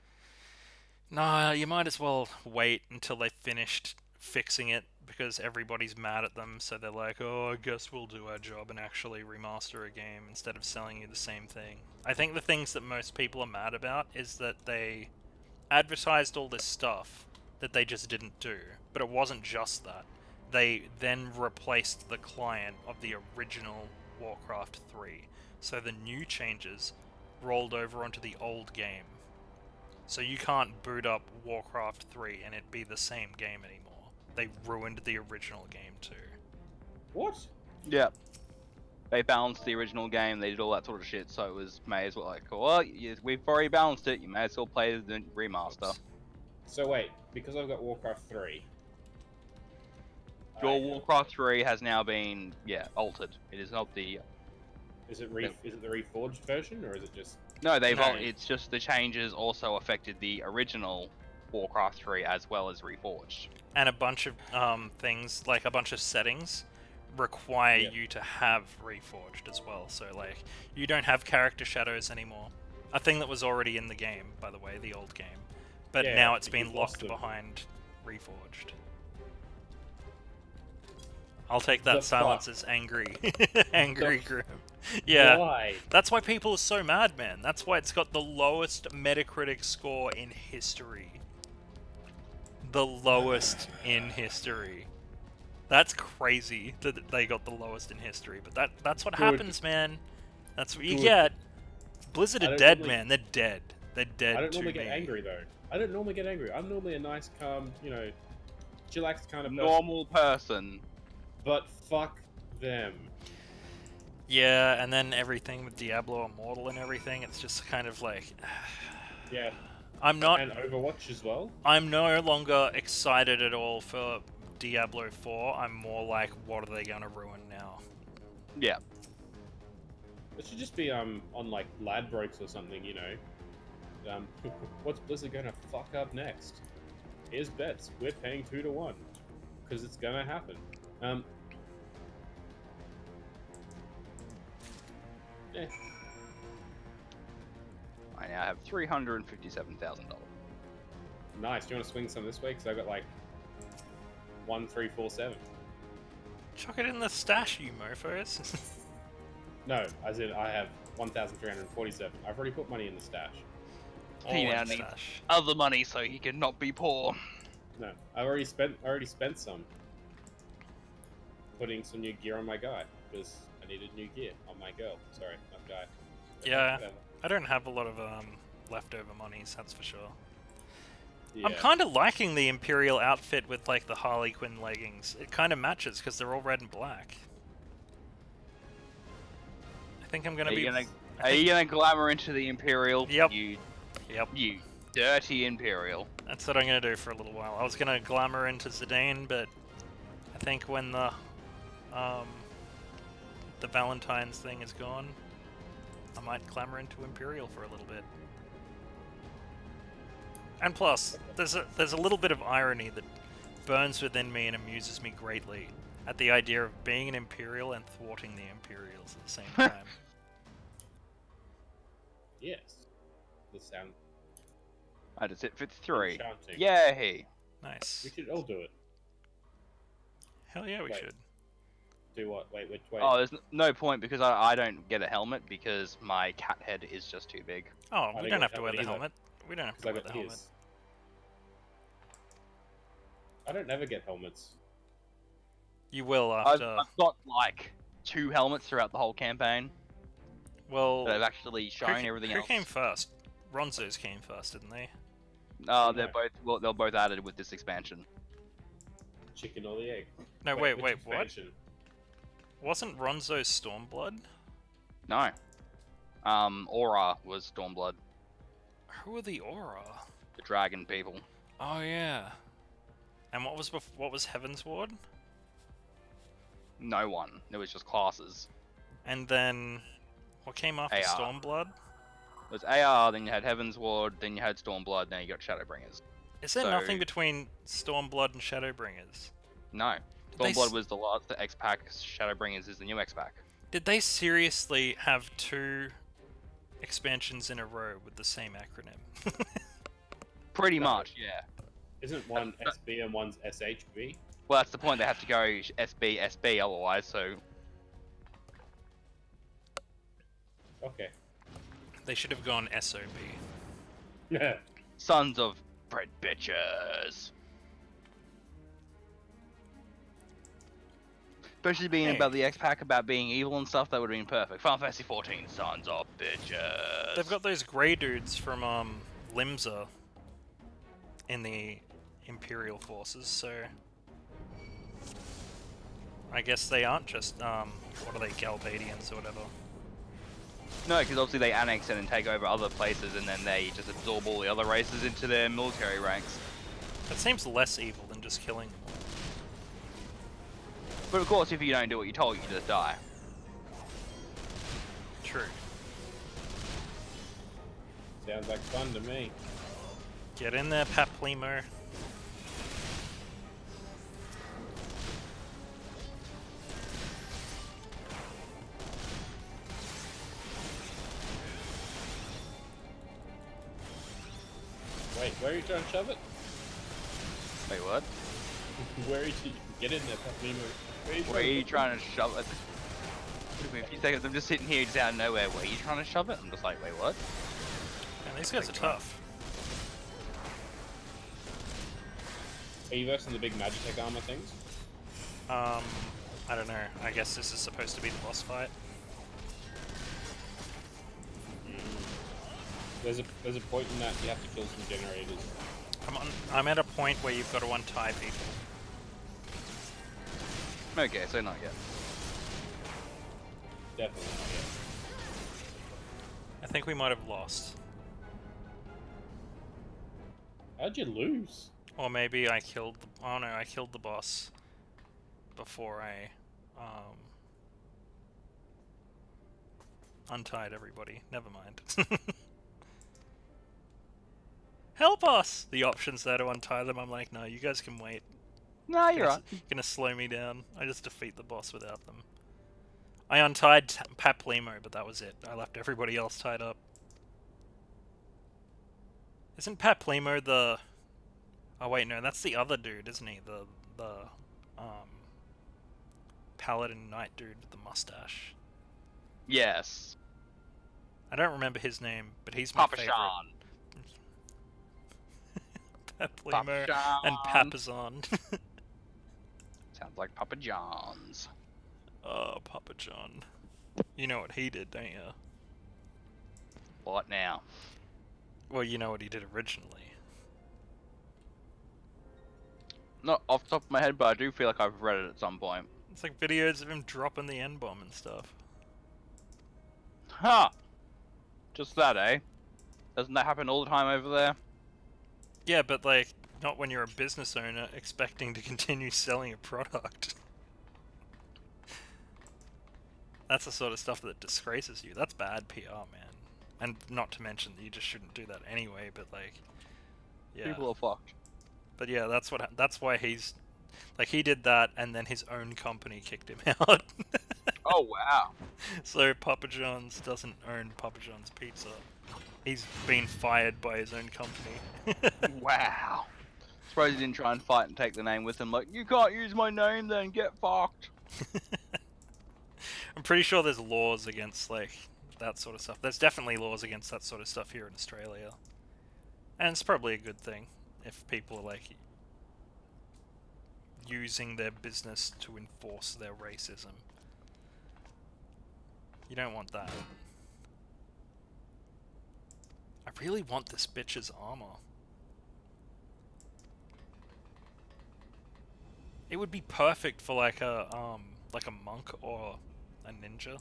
Nah, you might as well wait until they finished fixing it because everybody's mad at them, so they're like, "Oh, I guess we'll do our job and actually remaster a game instead of selling you the same thing." I think the things that most people are mad about is that they advertised all this stuff that they just didn't do, but it wasn't just that. They then replaced the client of the original Warcraft 3, so the new changes rolled over onto the old game. So you can't boot up Warcraft 3 and it be the same game anymore. They ruined the original game too. What? Yeah. They balanced the original game. They did all that sort of shit. So it was may as well like, well, we've already balanced it. You may as well play the remaster. Oops. So wait, because I've got Warcraft 3. Your Warcraft 3 has now been altered. It is not the. Is it the reforged version, or is it just? No, No. It's just the changes also affected the original Warcraft 3 as well as Reforged. And a bunch of things, like a bunch of settings, require you to have Reforged as well. So like, you don't have character shadows anymore. A thing that was already in the game, by the way, the old game. But now it's been locked behind Reforged. I'll take that silence as angry. Angry Grim. Yeah. Why? That's why people are so mad, man. That's why it's got the lowest Metacritic score in history. The lowest in history. That's crazy that they got the lowest in history, but that's what happens, man. That's what you get. Blizzard are dead, man. They're dead. They're dead. I don't normally get angry though. I don't normally get angry. I'm normally a nice, calm, chillaxed kind of person. Normal person. But fuck them. Yeah, and then everything with Diablo Immortal and everything, it's just kind of like... Yeah. I'm not... And Overwatch as well? I'm no longer excited at all for Diablo 4. I'm more like, what are they going to ruin now? Yeah. It should just be on like Ladbrokes or something, what's Blizzard gonna fuck up next? Here's bets. We're paying 2 to 1. Because it's gonna happen. Yeah. I now have $357,000. Nice. Do you want to swing some this way? Because I got like 1, 3, 4, 7. Chuck it in the stash, you mofos. No, as in I have 1,347. I've already put money in the stash. He now needs other money so he can not be poor. No, I already spent some. Putting some new gear on my guy because I needed new gear on my girl. Sorry, not guy. Yeah, Whatever. I don't have a lot of leftover monies, that's for sure. Yeah. I'm kind of liking the Imperial outfit with like the Harley Quinn leggings. It kind of matches because they're all red and black. I think I'm gonna be. Are you gonna glamour into the Imperial? Yep. You dirty Imperial. That's what I'm gonna do for a little while. I was gonna glamour into Zidane, but I think when the Valentine's thing is gone, I might glamour into Imperial for a little bit. And plus, there's a little bit of irony that burns within me and amuses me greatly at the idea of being an Imperial and thwarting the Imperials at the same time. Yes. The sound. That is it for 3. Enchanting. Yay! Nice. We should all do it. Hell yeah, we should. Do what? Wait. Oh, there's no point because I don't get a helmet because my cat head is just too big. Oh, I we don't don't have to get wear the either. helmet. We don't have to I wear got the helmet. his. I don't ever get helmets. You will I've after. got like 2 helmets throughout the whole campaign Well, that have actually shown everything who else. came first? Ronzo's came first, didn't they? They're both added with this expansion. Chicken or the egg? No, which wait, what? expansion? Wasn't Ronzo Stormblood? No. Aura was Stormblood, Who are the Aura? the dragon people. Oh yeah. And what was Heaven's Ward? No one. It was just classes. And then what came after AR. Stormblood? It was AR, then you had Heaven's Ward, then you had Stormblood, then you got Shadowbringers. Is there So- nothing between Stormblood and Shadowbringers? No. they Stormblood s- was the last, the X-Pack, Shadowbringers is the new X-Pack. Did they seriously have 2 expansions in a row with the same acronym? Pretty No. much, yeah. Isn't one SB and one's SHB? Well, that's the point, they have to go SB, SB otherwise, so... Okay. They should have gone SOB. Yeah. Sons of bread bitches. Especially being Hey. about the X-Pack, about being evil and stuff, that would have been perfect. Final Fantasy XIV, sons of bitches. They've got those grey dudes from Limsa in the Imperial forces, so I guess they aren't just, what are they, Galbadians or whatever. No, because obviously they annex in and take over other places, and then they just absorb all the other races into their military ranks. That seems less evil than just killing them all. But of course, if you don't do what you're told, you just die. True. Sounds like fun to me. Get in there, Paplimo. Wait, where are you trying to shove it? Wait, what? Where are you? Get in there, Paplimo. Where are you trying to shove it? Took me a few seconds. I'm just sitting here just out of nowhere. Where are you trying to shove it? I'm just like, wait, what? Man, these guys are tough. Are you versing the big Magitech armor things? I don't know. I guess this is supposed to be the boss fight. There's a point in that you have to kill some generators. I'm at a point where you've got to untie people. Okay, so not yet. Definitely not yet. I think we might have lost. How'd you lose? Or maybe I killed the... Oh no, I killed the boss before I untied everybody. Never mind. Help us! The options there to untie them, I'm like, no, you guys can wait. No, you're right. Gonna slow me down. I just defeat the boss without them. I untied Paplimo, but that was it. I left everybody else tied up. Isn't Paplimo the... Oh wait, no, that's the other dude, isn't he? The Paladin Knight dude with the mustache. Yes. I don't remember his name, but he's my favorite. Paplimo and Papazon. Sounds like Papa John's. Oh, Papa John. You know what he did, don't you? What now? Well, you know what he did originally. Not off the top of my head, but I do feel like I've read it at some point. It's like videos of him dropping the N-bomb and stuff. Huh. Just that, eh? Doesn't that happen all the time over there? Yeah, but like, not when you're a business owner expecting to continue selling a product. That's the sort of stuff that disgraces you. That's bad PR, man. And not to mention that you just shouldn't do that anyway, but like, yeah. People are fucked. But yeah, that's why he's, like, he did that and then his own company kicked him out. Oh, wow. So Papa John's doesn't own Papa John's Pizza. He's been fired by his own company. Wow. Suppose he didn't try and fight and take the name with him, like, you can't use my name then, get fucked. I'm pretty sure there's laws against, like, that sort of stuff. There's definitely laws against that sort of stuff here in Australia. And it's probably a good thing if people are, like, using their business to enforce their racism. You don't want that. I really want this bitch's armor. It would be perfect for like a monk or a ninja.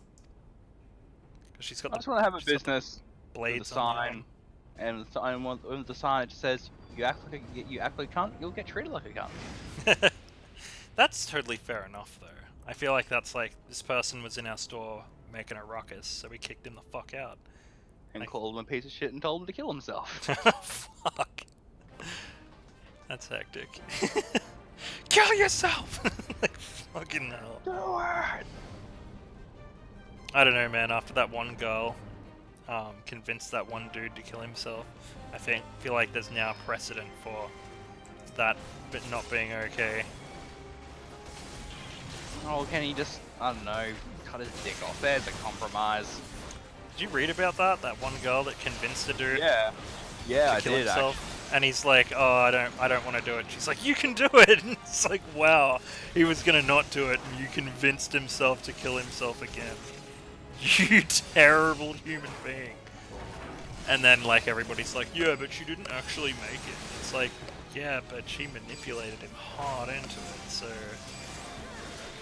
Cause she's got I just want to have a she's got business blades with a sign, and the sign with the sign just says, "You act like a cunt, you'll get treated like a cunt." That's totally fair enough, though. I feel like that's like this person was in our store making a ruckus, so we kicked him the fuck out. And Like... called him a piece of shit and told him to kill himself. Fuck. That's hectic. Kill yourself! Like, fucking hell. Do it! I don't know, man. After that one girl convinced that one dude to kill himself, I feel like there's now precedent for that but not being okay. Oh, can he just, I don't know, cut his dick off? There's a compromise. Did you read about that? That one girl that convinced a dude Yeah, to kill himself? And he's like, oh, I don't want to do it. She's like, you can do it! And it's like, wow, he was gonna not do it, and you convinced himself to kill himself again. You terrible human being. And then, like, everybody's like, yeah, but she didn't actually make it. It's like, yeah, but she manipulated him hard into it, so...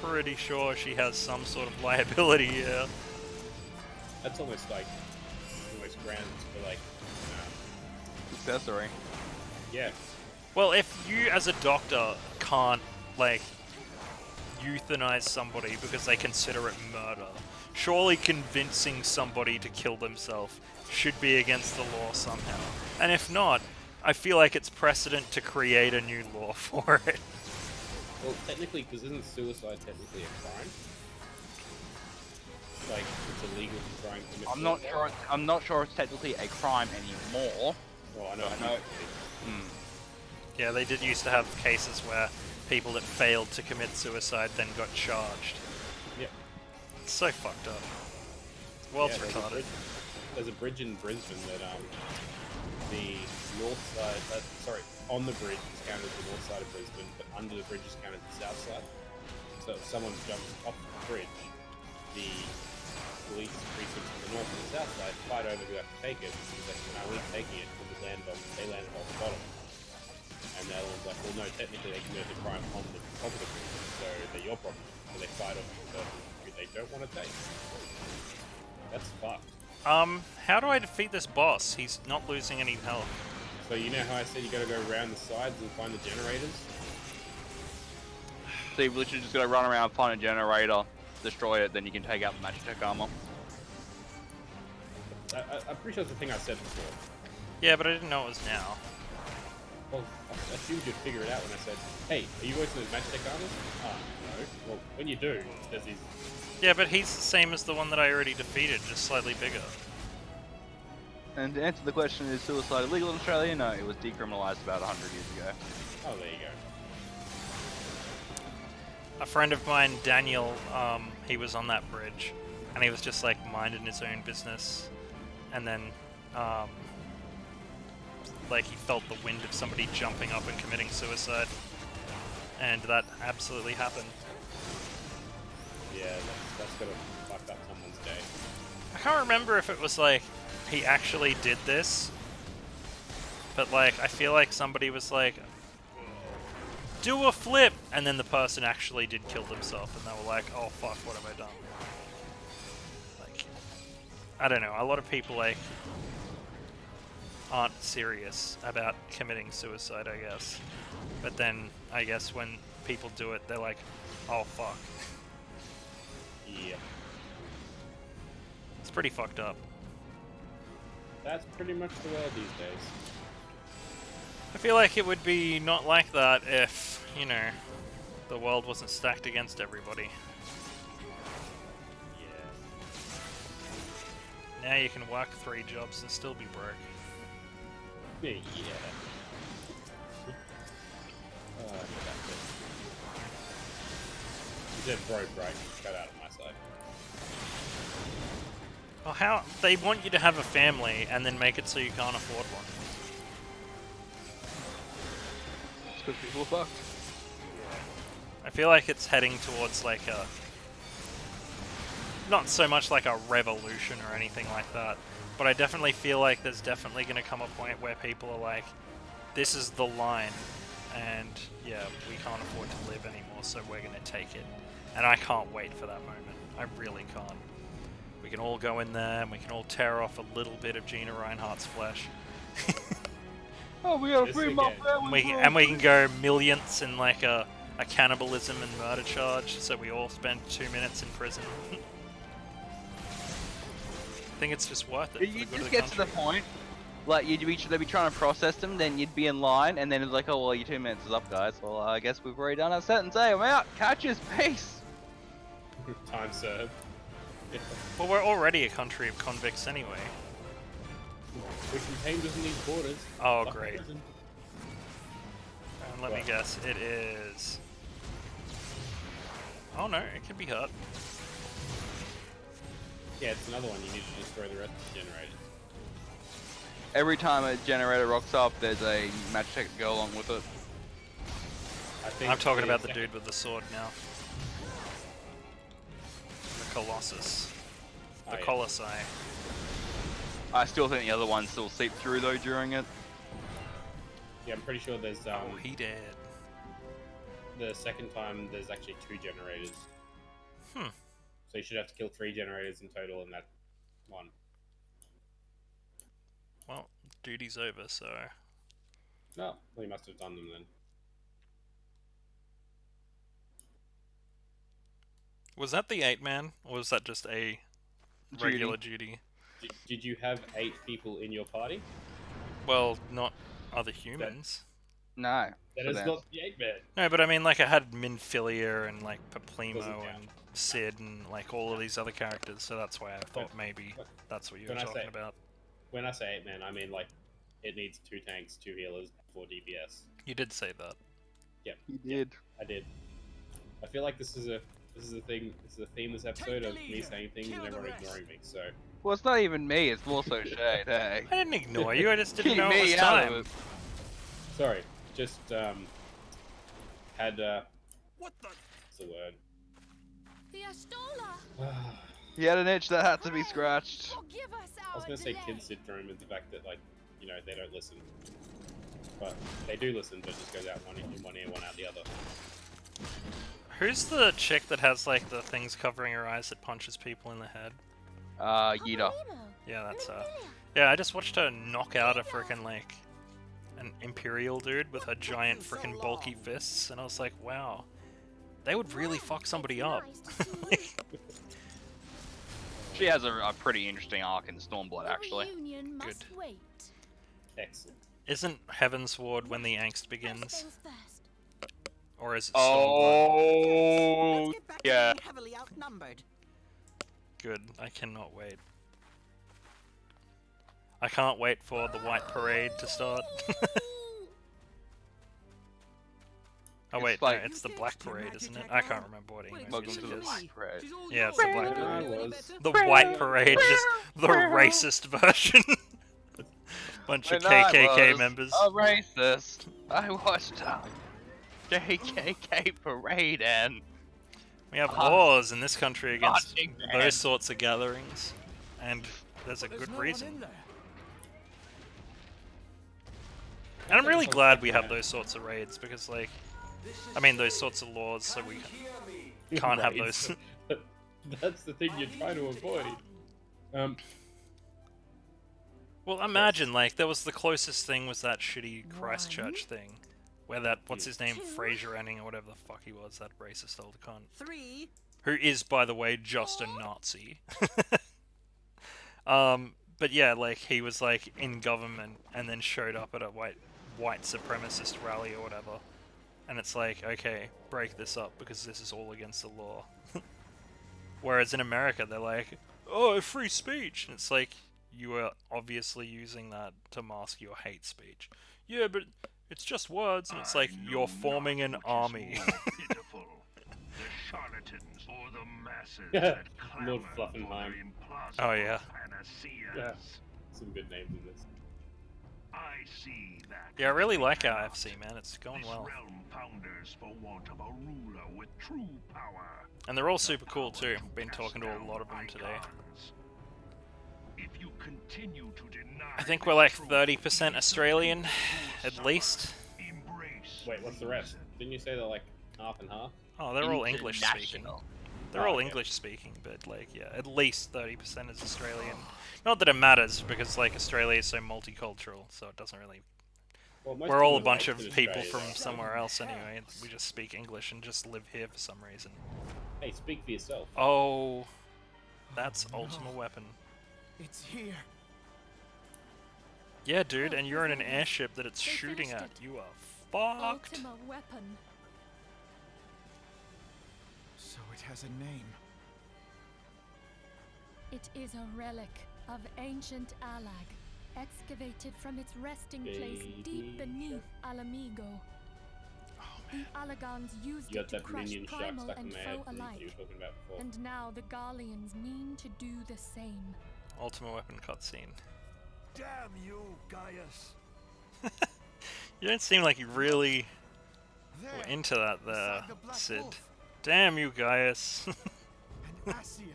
pretty sure she has some sort of liability here. That's almost like grounds for like, Accessory. yeah. Well, if you as a doctor can't, like, euthanize somebody because they consider it murder, surely convincing somebody to kill themselves should be against the law somehow. And if not, I feel like it's precedent to create a new law for it. Well, technically, because isn't suicide technically a crime? Like, it's illegal to try and commit I'm not suicide? sure. I'm not sure it's technically a crime anymore. Well, I know. Hmm. Yeah, they did used to have cases where people that failed to commit suicide then got charged. Yep. It's so fucked up. World's Yeah, retarded. There's a bridge in Brisbane that the north side, on the bridge is counted as the north side of Brisbane, but under the bridge is counted as the south side. So if someone jumps off the bridge, the police precincts on the north and the south side fight over who have to take it. It's like, no, we're taking it because they landed on the bottom. And the other one's like, well, no, technically they committed the crime on the top of the bridge, so they're your problem. So they fight off the person who they don't want to take. That's fucked. How do I defeat this boss? He's not losing any health. So you know how I said you gotta go around the sides and find the generators? So you've literally just got to run around, find a generator, destroy it, then you can take out the Magitech armor. I'm pretty sure it's the thing I said before. Yeah, but I didn't know it was now. Well, I assumed you'd figure it out when I said, hey, are you working with Magitech armors? Ah, no. Well, when you do, there's these... Yeah, but he's the same as the one that I already defeated, just slightly bigger. And to answer the question, is suicide illegal in Australia? No, it was decriminalised about 100 years ago. Oh, there you go. A friend of mine, Daniel, he was on that bridge, and he was just like minding his own business, and then like he felt the wind of somebody jumping up and committing suicide, and that absolutely happened. Yeah, that's gonna fuck up someone's day. I can't remember if it was like he actually did this, but like I feel like somebody was like, do a flip, and then the person actually did kill themselves, and they were like, oh fuck, what have I done? Like, I don't know, a lot of people like aren't serious about committing suicide, I guess. But then I guess when people do it, they're like, oh fuck. Yeah. It's pretty fucked up. That's pretty much the world these days. I feel like it would be not like that if, you know, the world wasn't stacked against everybody. Yeah. Now you can work 3 jobs and still be broke. Yeah. Oh, that's it. You said broke, right? Cut out on my side. Well, how they want you to have a family and then make it so you can't afford one. It's because people are fucked. I feel like it's heading towards like a, not so much like a revolution or anything like that, but I definitely feel like there's definitely going to come a point where people are like, this is the line, and yeah, we can't afford to live anymore, so we're going to take it. And I can't wait for that moment. I really can't. We can all go in there and we can all tear off a little bit of Gina Reinhardt's flesh. Oh, we gotta This free my again. family. We can go millionths in like a cannibalism and murder charge, so we all spend 2 minutes in prison. I think it's just worth it. For You the good just of get the to the country. point, like they'd be trying to process them, then you'd be in line, and then it's like, oh well, your 2 minutes is up, guys. Well, I guess we've already done our sentence. Hey, I'm out. Catch us, peace. Time served. Well, we're already a country of convicts anyway. We contain within these borders. Oh, Like a great. prison. And let me What? guess, it is... Oh no, it can be hurt. Yeah, it's another one. You need to destroy the rest of the generators. Every time a generator rocks up, there's a Magitech to go along with it. I think I'm talking about the sec- dude with the sword now. The Colossus. Oh, The yeah. Colossi. I still think the other ones still seep through though during it. Yeah, I'm pretty sure there's Oh, he dead. the second time there's actually 2 generators Hmm. So you should have to kill 3 generators in total in that one. Well, duty's over, so... No, well, he must have done them then. Was that the 8-man, or was that just a regular duty? Did you have 8 people in your party? Well, not other humans. No. That so is then- not the 8-man. No, but I mean, like, I had Minfilia and, like, Doesn't Paplimo count. and Sid and, like, all of these other characters, so that's why I thought maybe that's what you were when I talking say- about. When I say 8-man, I mean, like, it needs 2 tanks, 2 healers, 4 DPS. You did say that. He did. I did. I feel like this is a thing. This is a theme this episode of me saying things and everyone ignoring me. So Well, it's not even me. It's more so Shade. Hey. I didn't ignore you, I just didn't Keep know it was me out of time. it. sorry, just had What the? what's the word? The Ashtola! He had an itch that had to be scratched. Forgive us I our was gonna say delay. kid syndrome is the fact that, like, you know, they don't listen, but they do listen, but it just goes out one in one ear, one out the other. Who's the chick that has, like, the things covering her eyes that punches people in the head? Yida. Yeah, that's her. Yeah, I just watched her knock out a frickin', like, an Imperial dude with her giant frickin' bulky fists, and I was like, wow. They would really fuck somebody up. She has a pretty interesting arc in Stormblood, actually. Reunion Good. must wait. Excellent. Isn't Heavensward when the angst begins? First things first. Or is it Stormblood? Oh, Let's get back to yeah. being heavily outnumbered. Good, I cannot wait. I can't wait for the White Parade to start. Oh It's wait, like- no, it's the Black Parade, isn't it? I can't remember what English Welcome music to the is. Black Parade. Yeah, it's the Black Parade. Parade. The White Parade, just the racist version. Bunch of When I KKK was members. A racist. I watched a KKK parade and We have laws in this country against marching band. those sorts of gatherings, and there's a good reason. And I'm really glad we have those sorts of raids because, like, I mean, those sorts of laws, so we can't have Right. those. That's the thing you're trying to avoid. Well, imagine, like, there was the closest thing was that shitty Christchurch thing, where that, what's his name, Fraser Anning or whatever the fuck he was, that racist old cunt, 3. who is, by the way, just a Nazi. But yeah, like, he was, like, in government and then showed up at a white supremacist rally or whatever. And it's like, okay, break this up because this is all against the law. Whereas in America, they're like, oh, free speech. And it's like, you are obviously using that to mask your hate speech. Yeah, but it's just words. And it's like, you're forming an army. Pitiful. The charlatans or the masses that Lord clamor for Fluffenheim. their implausible Oh, yeah. panaceas. Yeah. Some good names in this. I see that. Yeah, I really like our FC, man. It's going This well. realm founders for want of a ruler with true power. And they're all super cool, too. Been talking to a lot of them today. If you continue to deny I think we're like 30% Australian, at least. embrace Wait, what's the rest? Didn't you say they're like half and half? Oh, they're all English speaking. International. They're all okay. English speaking, but like, yeah, at least 30% is Australian. Not that it matters, because like Australia is so multicultural, so it doesn't really. Well, most We're all a people are bunch of based in people Australia, from though. somewhere else anyway. We just speak English and just live here for some reason. Hey, speak for yourself. Oh, that's Ultima Weapon. It's here. Yeah, dude, and you're in an airship that it's They shooting finished at. it. You are fucked. Ultima weapon. So it has a name. It is a relic of ancient Alag, excavated from its resting place deep beneath Alamigo. The Alagans used You it got to that crush minion shark primal stuck in and my head foe from that alike. you were talking about before. And now the Garleans mean to do the same. Ultima Weapon cutscene. Damn you, Gaius. You don't seem like you really There, were into that there, beside the Black Sid. Wolf, Damn you, Gaius. an Ascian.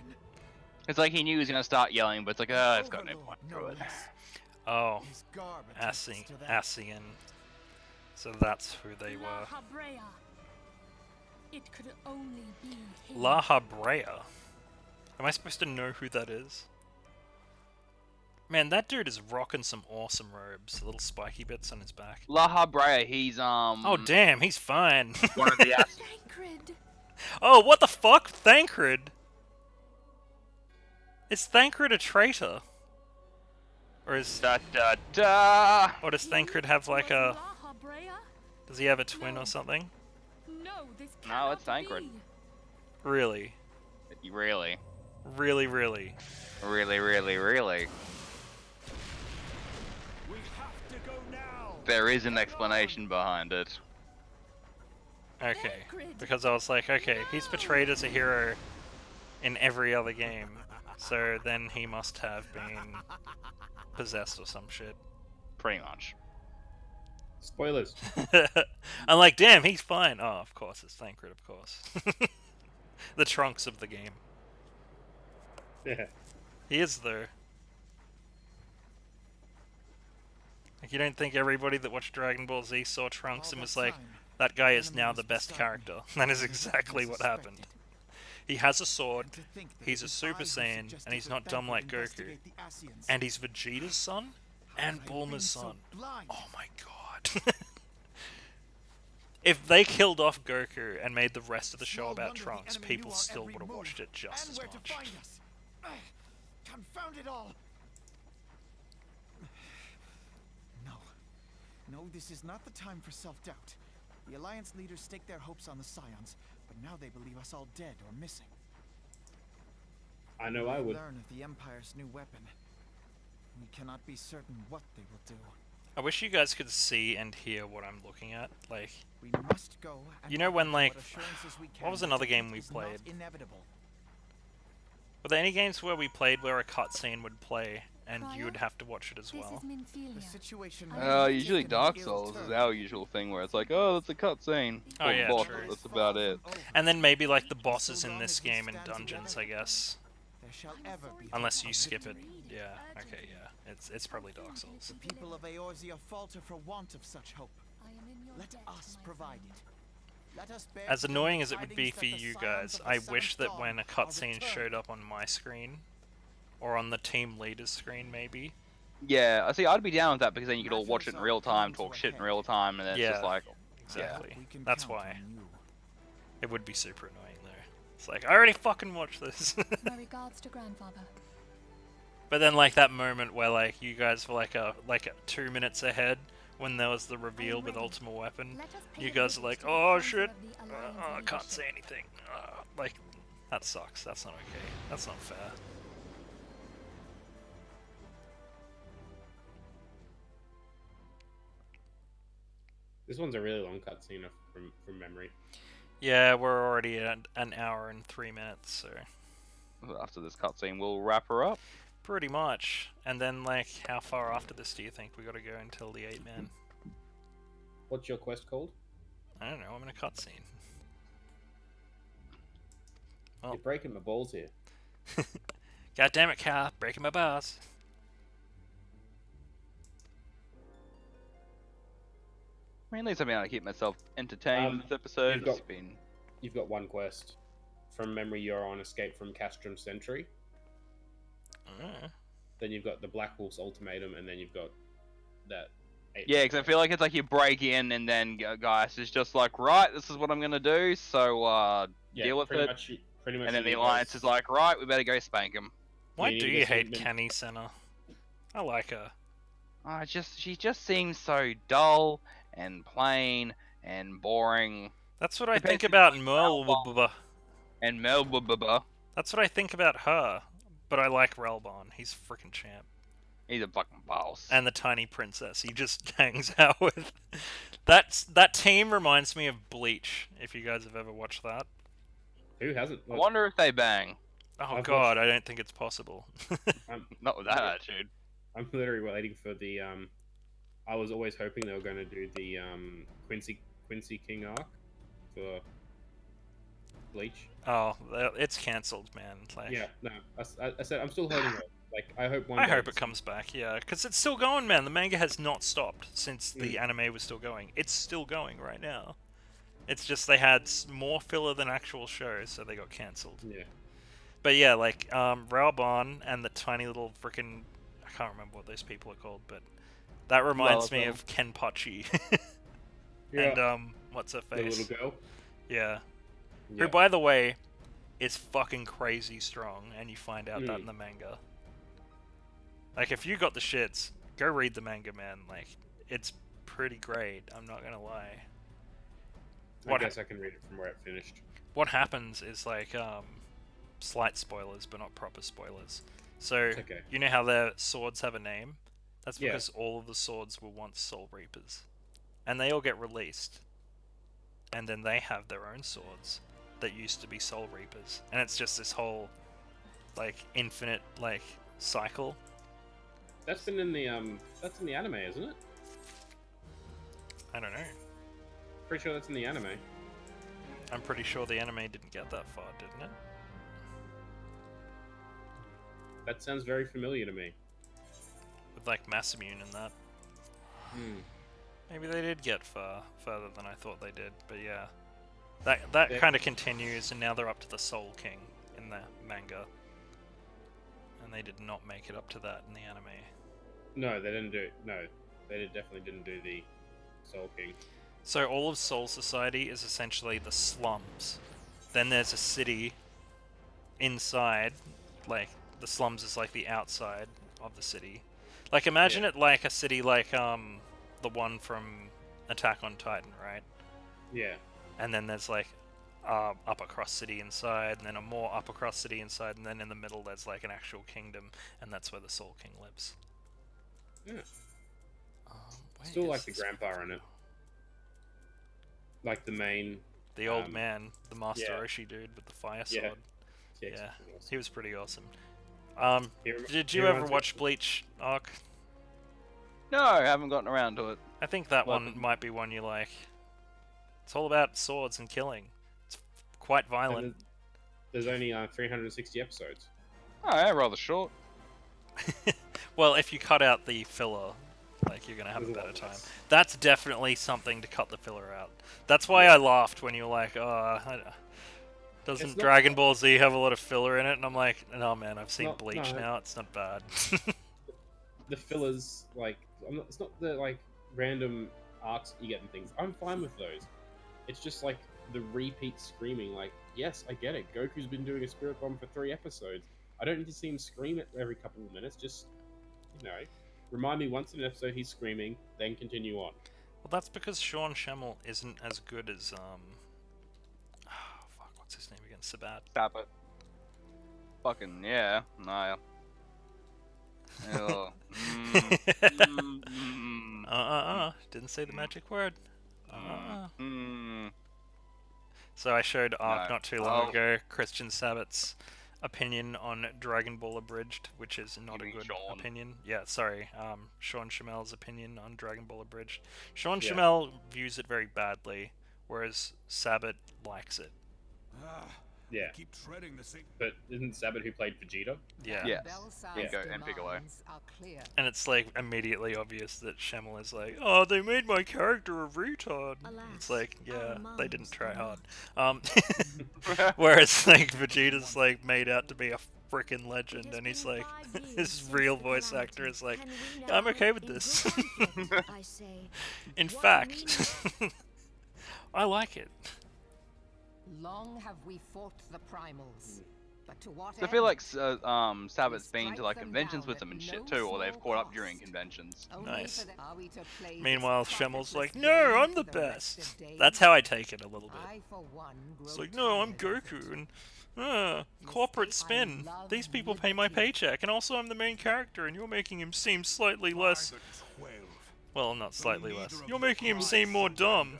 It's like he knew he was gonna start yelling, but it's like, oh, it's got no point No to it. less. Oh, His garb Assi attests to that. Ascian. So that's who they La were. Habrea. It could only be him. La Habrea. Am I supposed to know who that is? Man, that dude is rocking some awesome robes. Little spiky bits on his back. La Habrea, he's Oh damn, he's fine. one of the Thancred. Oh, what the fuck? Thancred? Is Thancred a traitor? Or is... da da da. Or does Thancred have like a... La Habrea? Does he have a twin or something? No, this No, it's cannot Thancred. be. Really? Really, Really, really? really, really, really. We have to go now. There is an explanation behind it. Okay. Thancred. Because I was like, okay, he's portrayed as a hero in every other game. So then he must have been possessed or some shit. Pretty much. Spoilers. I'm like, damn, he's fine. Oh, of course, it's Thancred, of course. The Trunks of the game. Yeah. He is, though. Like, you don't think everybody that watched Dragon Ball Z saw Trunks and was like, that guy is now the best character. That is exactly what happened. He has a sword, he's a Super Saiyan, and he's not dumb like Goku. And he's Vegeta's son, and Bulma's son. Oh my god. If they killed off Goku and made the rest of the show about Trunks, people still would have watched it just as much. Confound it all! No. No, this is not the time for self-doubt. The Alliance leaders staked their hopes on the Scions, but now they believe us all dead or missing. I know I would. Learn of the Empire's new weapon. We cannot be certain what they will do. I wish you guys could see and hear what I'm looking at. Like, We must go and you know when, like, what assurances we what can was that another defeat game we is not played? Inevitable. were there any games where we played where a cutscene would play and you would have to watch it as This well? is Minfilia. The situation. Usually Dark Souls is our usual thing where it's like, oh, that's a cutscene. Oh, Or yeah, boss, true. that's about it. And then maybe like the bosses in this game in dungeons, I guess. There shall ever be Unless hope you of skip it. victory. Yeah, okay, yeah. It's probably Dark Souls. The people of Eorzea falter for want of such hope. I am in your Let debt, us my provide friend. it. Let us bear As to them annoying the as it would be tidings for that the you scions guys, of the I Seventh wish that Dawn when a are cutscene returned. showed up on my screen, or on the team leader's screen maybe. Yeah, I see. I'd be down with that because then you could all Matches watch it in are real time, coming talk to a shit in head. real time, and then it's Yeah. just like, Exactly. We can That's count why. on you. It would be super annoying though. It's like, I already fucking watched this. My regards to grandfather. But then like that moment where like you guys were like 2 minutes ahead when there was the reveal with ready. Ultimate Weapon. Let us pay You a guys are visit like, to the oh Council shit, of the Alliance I can't leadership. say anything. Like, that sucks. That's not okay. That's not fair. This one's a really long cutscene from memory. Yeah, we're already at an hour and 3 minutes, so after this cutscene, we'll wrap her up. pretty much. And then like, how far after this do you think we gotta go until the 8-man? What's your quest called? I don't know. I'm in a cutscene. Oh. You're breaking my balls here. God damn it, Cal! Breaking my bars. Mainly something to keep myself entertained this episode. you've got- It's been You've got one quest. From memory, you're on Escape from Castrum Sentry. Then you've got the Black Wolf's Ultimatum, and then you've got that. yeah, because I feel like it's like you break in and then guys is just like, right, this is what I'm gonna do, so deal with pretty it. Much, pretty much. And then the you Alliance guys- is like, right, we better go spank him. Why You do need you to hate send them- Kenny Center? I like her. She just seems so dull and plain and boring. That's what I Depends think who about you Merl. And Melba, That's what I think about her. But I like Relbon. He's freaking champ. he's a fucking boss. And the tiny princess he just hangs out with. That team reminds me of Bleach, if you guys have ever watched that. Who hasn't? I wonder if they bang. Oh I've god, I don't think it's possible. Not with that attitude. I'm literally waiting for the. I was always hoping they were going to do the Quincy King arc for Bleach. Oh, it's cancelled, man. Like, Yeah, no, I said I'm still holding it. Like I hope one. I day hope it comes back, yeah, because it's still going, man. The manga has not stopped since the anime was still going. It's still going right now. It's just they had more filler than actual shows, so they got cancelled. Yeah. But yeah, like Realm and the tiny little freaking, I can't remember what those people are called, but that reminds me of Kenpachi. Yeah. And what's her The face? little girl. Yeah. Yeah. Who, by the way, is fucking crazy strong, and you find out that in the manga. Like, if you got the shits, go read the manga, man. Like, it's pretty great. I'm not gonna lie. I guess I can read it from where it finished. What happens is like slight spoilers, but not proper spoilers. So Okay. you know how their swords have a name? That's Yeah. because all of the swords were once Soul Reapers, and they all get released, and then they have their own swords that used to be Soul Reapers, and it's just this whole like infinite like cycle. That's been in the that's in the anime, isn't it? I don't know. Pretty sure that's in the anime. I'm pretty sure the anime didn't get that far, didn't it? That sounds very familiar to me. With like Masamune and that. Maybe they did get further than I thought they did, but yeah. That Yeah. kind of continues, and now they're up to the Soul King in the manga. And they did not make it up to that in the anime. No, they didn't do. No, they definitely didn't do the Soul King. So all of Soul Society is essentially the slums. Then there's a city inside, like the slums is like the outside of the city. Like imagine it like a city like the one from Attack on Titan, right? Yeah. And then there's like upper crust city inside, and then a more upper crust city inside, and then in the middle there's like an actual kingdom, and that's where the Soul King lives. Yeah. Where Still is like the this grandpa in it. Like the main. The old man, the Master yeah. Roshi dude with the fire sword. Yeah. Yeah, Awesome. he was pretty awesome. Did He you ever reminds me- watch Bleach, Ark? No, I haven't gotten around to it. I think that Welcome. one might be one you like. It's all about swords and killing. It's quite and violent. There's only 360 episodes. Oh, yeah, rather short. Well, if you cut out the filler, like you're gonna have a There's a lot better time. less. That's definitely something to cut the filler out. That's why I laughed when you were like, doesn't It's not- Dragon Ball Z have a lot of filler in it? And I'm like, no man, I've seen Not- Bleach no. now. It's not bad. The fillers, like, it's not the like random arcs you get and things. I'm fine with those. It's just like the repeat screaming. Like, yes, I get it. Goku's been doing a spirit bomb for 3 episodes. I don't need to see him scream it every couple of minutes. Just, remind me once in an episode he's screaming, then continue on. Well, that's because Sean Schemmel isn't as good as fuck, what's his name again? Sabat. Stop it. Fucking, yeah. Nah. Ew. Didn't say the magic word. Mm. So I showed Ark No. not too long Oh. ago Christian Sabat's opinion on Dragon Ball Abridged, which is not You a mean good Sean? opinion. Yeah, sorry. Sean Shammel's opinion on Dragon Ball Abridged. Sean Yeah. Shammel views it very badly, whereas Sabat likes it. Yeah. Keep treading the same. But isn't Sabat who played Vegeta? Yeah. Yes. Yeah. And Piccolo. And it's like immediately obvious that Shamel is like, oh, they made my character a retard. It's like, yeah, they didn't try hard. Whereas like Vegeta's like made out to be a freaking legend, and he's like, his real voice actor is like, I'm okay with this. I say, In what fact, I like it. Long have we fought the primals, but to what I feel end? like Sabat's been to Strike like them conventions down with at them and shit no too, or they've small caught up cost. during conventions. Only Nice. for the- Are we to play this Meanwhile, Shemel's profitless like, no, game I'm the for rest best. of days? That's how I take it a little bit. I, for one, It's grow like, no, I'm tired of it. Goku, and corporate spin. These people pay my paycheck, and also I'm the main character, and you're making him seem slightly less. Well, not slightly less. You're making him seem more dumb.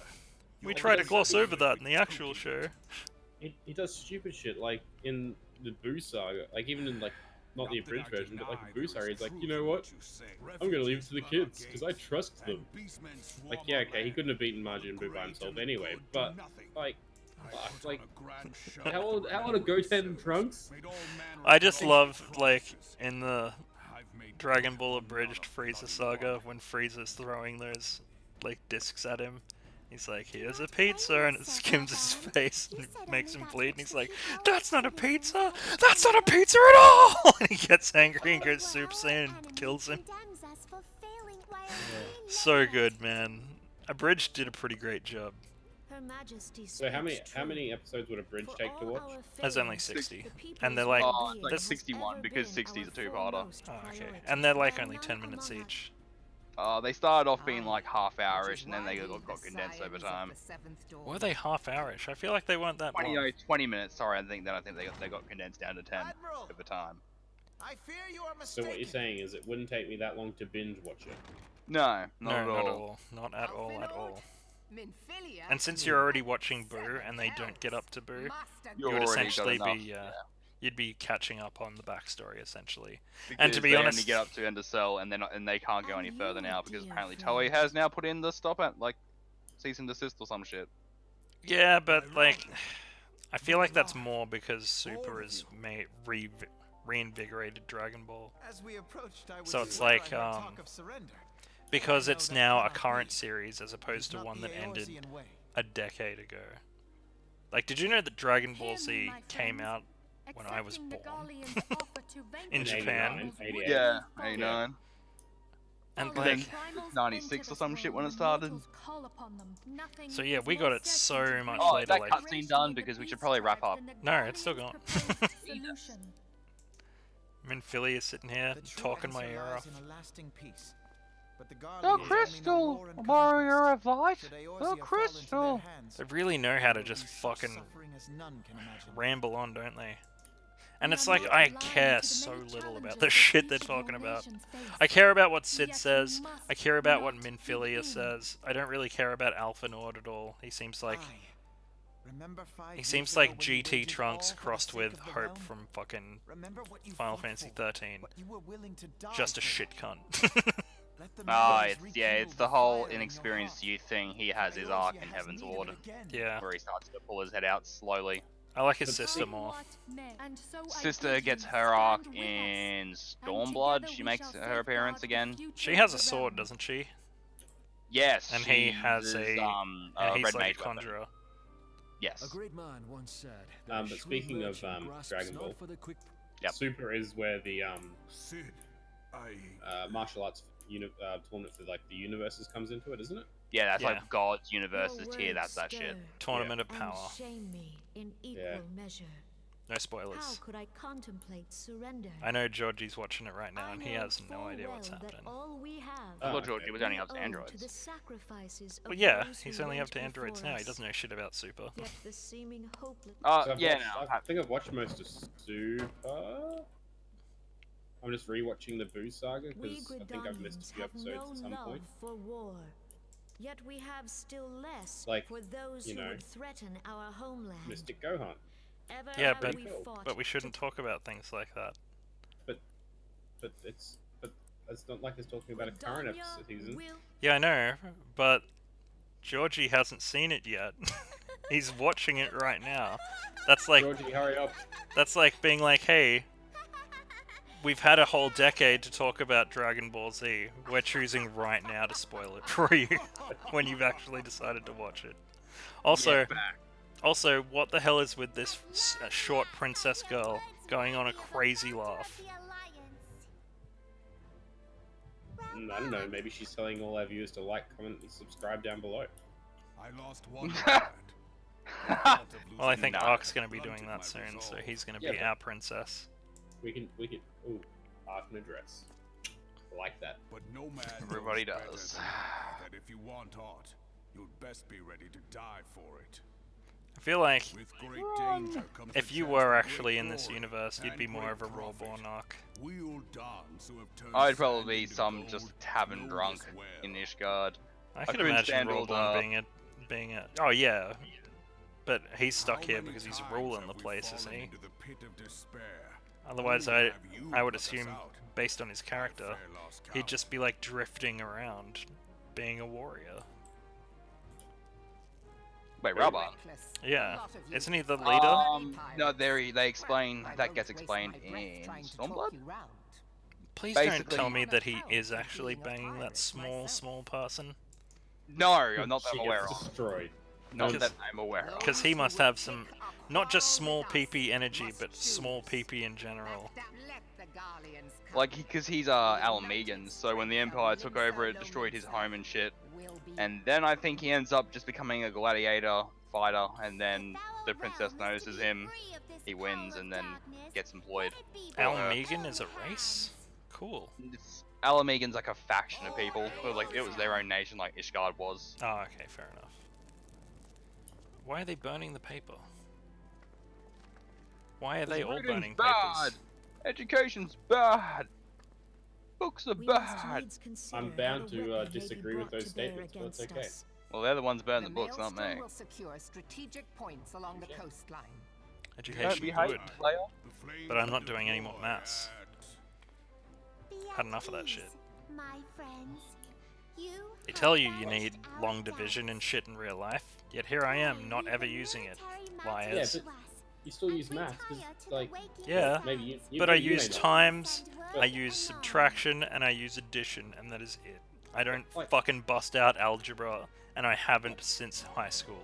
We try to gloss over that in the actual show. He does stupid shit, like in the Boo saga, like even in like not the abridged version, but like the Boo saga, he's like, you know what? I'm gonna leave it to the kids because I trust them. Like, yeah, okay, he couldn't have beaten Majin Buu by himself anyway, but like, fuck, like, how old are Goten and Trunks? I just love, like, in the Dragon Ball Abridged Frieza saga, when Frieza's throwing those, like, discs at him, He's like, here's a pizza, and it skims his face and makes him bleed, and he's like, that's not a pizza! That's not a pizza at all! And he gets angry and goes Super Saiyan and kills him. So good, man. Abridged did a pretty great job. So how many episodes would a bridge take to watch? There's only 60. And they're like, Oh, it's like there's- 61 because 60 is a two-parter. Oh, okay. And they're like only 10 minutes each. They started off being like half-hourish, and then they got condensed over time. Were they half-hourish? I feel like they weren't that 20, long. 20 minutes. Sorry, I think they got condensed down to 10 Admiral, over time. I fear you are So mistaken. what you're saying is it wouldn't take me that long to binge watch it. No, No, not at not at all. all. Not at all, at all. Minfilia, And since you're already watching Boo, and they don't get up to Boo, Master You've you would already got essentially enough, be, yeah. you'd be catching up on the backstory, essentially. Because And to be they honest- only get up to End of Cell, and they can't go any further now because apparently Toei has now put in the stop at like cease and desist or some shit. Yeah, but like, I feel like that's more because Super has reinvigorated Dragon Ball. As we approached, I would So it's swear like, I heard talk of surrender. Because I it's know that now a cannot current be. series as opposed to Not one the that ended Eorzean way. a decade ago. Like, did you know that Dragon Ball Z came out when I was born? In Japan? 88. Yeah, 89. And Then like, 96 or some shit when it started. So yeah, we got it so much Oh, later. is that Like, cutscene done? Because we should probably wrap up. no, it's still going. Minfilia is sitting here The true talking my answer ear lies off. in a lasting peace. But the The Guardians only know crystal, war and warrior conquest. of light. Should The Eorzea fall into their crystal. hands, They really know how to there will just be such fucking suffering as none can imagine. ramble on, don't they? And it's like, I care so little about the shit they're talking about. I care about what Sid says. I care about what Minfilia says. I don't really care about Alpha Nord at all. He seems like Remember 5 he years seems ago like when you GT waged Trunks all for the crossed sake with of the Hope realm? from fucking Remember what you Final fought Fantasy for, XIII. what you were willing to die Just a for. shit cunt. Let the Ah, memories it's rekindle the whole fire in your inexperienced heart. youth thing. He has his Eorzea arc in has Heaven's need of Ward, it again. Yeah, where he starts to pull his head out slowly. I like his sister more. Sister gets her arc in Stormblood. She makes her appearance again. She has a sword, doesn't she? Yes, And she he has uses, a, and he's red like a mage weapon. conjurer. Yes. A great man once said But speaking of Dragon Ball, Yep. Super is where the Sid, martial arts tournament for like the universes comes into it, isn't it? Yeah, that's Yeah. like God's universe's tier. That's that shit. Tournament of Power. Shame me in equal Yeah. measure. No How spoilers. could I contemplate surrender? I know Georgie's watching it right now, I and he know has no full idea what's well that happening. all we have I Oh, thought Georgie was only we up to owe to androids. the sacrifices of Well, yeah, those he's who only went up to androids before now. He us. doesn't know shit about Super. Yet the seeming hopeless. So I've Yeah, watched- no. I think I've watched most of Super. I'm just rewatching the Boo saga We because I think I've missed a Gridanians few have episodes no at some love point. for war. Yet we have still less Like, for those you who know, would threaten our homeland. Mystic Gohan. Ever Yeah, have but we fought we shouldn't to talk about things like that. But it's not like it's talking about a current Gridania season. will Yeah, I know, but Georgie hasn't seen it yet. He's watching it right now. That's like Georgie, hurry up! that's like being like, hey, we've had a whole decade to talk about Dragon Ball Z. We're choosing right now to spoil it for you when you've actually decided to watch it. Also, also, what the hell is with this short princess girl going on a crazy laugh? I don't know. Maybe she's telling all our viewers to like, comment, and subscribe down below. I lost one hand. Well, I think No. Ark's going to be doing that soon, so he's going to be Yeah, our princess. We can. Ooh, art and address. I like that. But no man Everybody knows better does. than I that if you want art, you'd best be ready to die for it. I feel like With great danger comes if the you chance were for actually great in this glory universe, you'd and be more great of a profit. Rawborn Ark. We'll dance who have turned I'd sand probably be into some gold just tavern know drunk this well. in Ishgard. I can couldn't imagine stand all Rawborn the- being a. Oh yeah, but he's stuck How here many because he's times ruling have the we place, isn't fallen he? into the pit of despair? Otherwise, Only I have you I would pluck us assume, out, based on his character, fair lost he'd coward. just be like drifting around, being a warrior. Wait, Rabban? Reckless. Yeah, A lot of you. isn't he the leader? No, they explain I that won't gets waste explained my breath in trying to talk Stormblood. you round. Please don't basically- tell me that he How is about actually being a banging that pirate small, myself? small person. No, not that She I'm aware gets of. destroyed. Not Because- that I'm aware of. Because he must have some, not just small PP energy, but small PP in general. Like, because he's Alamegan, so when the Empire took over, it destroyed his home and shit. And then I think he ends up just becoming a gladiator fighter, and then the princess notices him, he wins, and then gets employed. Almegan is a race? Cool. Alamegan's like a faction of people, or like it was their own nation, like Ishgard was. Oh, okay, fair enough. Why are they burning the paper? Why are they all Reading's burning bad. papers? Education's bad. Books are We must bad. needs consider I'm how bound the to weapon may be disagree with brought those to bear statements, but that's against okay. us. Well, they're the ones burning the books, not Maelstrom me. will secure strategic points along the coastline. Don't Education be good, hating, player. but I'm not doing any more maths. Had enough of that shit. My friends, you They tell you you need long division and shit in real life, yet here I am, not ever using it. Liars. Yeah, You still use maths, because, like, Yeah, maybe you but I you may use not. times, I use subtraction, and I use addition, and that is it. I don't fucking bust out algebra, and I haven't since high school.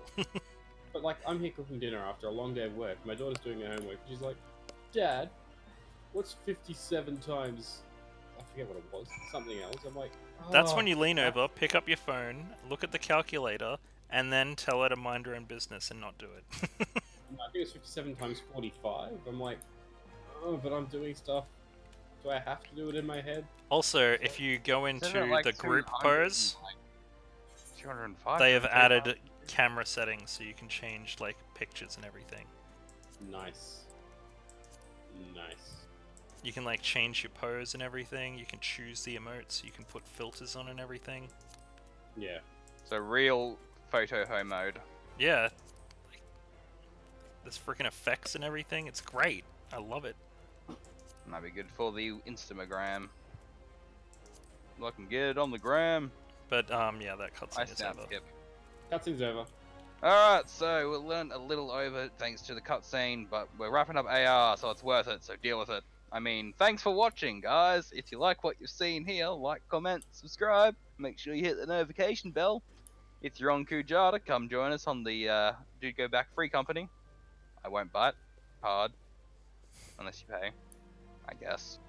But, like, I'm here cooking dinner after a long day of work. My daughter's doing her homework. She's like, Dad, what's 57 times... I forget what it was. Something else. I'm like... That's "Oh, when you lean math." over, pick up your phone, look at the calculator, and then tell her to mind her own business and not do it. I think it's 57 times 45. I'm like, oh, but I'm doing stuff. Do I have to do it in my head? Also, if you go into Isn't it like the group 200, pose, like, 205? they have added camera settings so you can change like pictures and everything. Nice. Nice. You can like change your pose and everything. You can choose the emotes. You can put filters on and everything. Yeah. So real photo home mode. Yeah. Like, there's freaking effects and everything. It's great. I love it. Might be good for the Instagram. Looking good on the gram. But yeah, that cutscene I is snap over. skip. Cutscene's over. Alright, so we learned a little over thanks to the cutscene, but we're wrapping up AR, so it's worth it, so deal with it. I mean, thanks for watching, guys. If you like what you've seen here, like, comment, subscribe. Make sure you hit the notification bell. If you're on Kujata, come join us on the DudeGoBack Free Company. I won't bite. Hard. Unless you pay. I guess.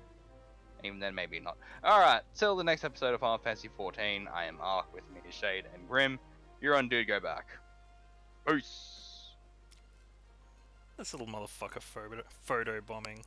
Even then, maybe not. Alright, till the next episode of Final Fantasy XIV, I am Ark, with me is Shade and Grim. You're on DudeGoBack. Peace! This little motherfucker photo bombing.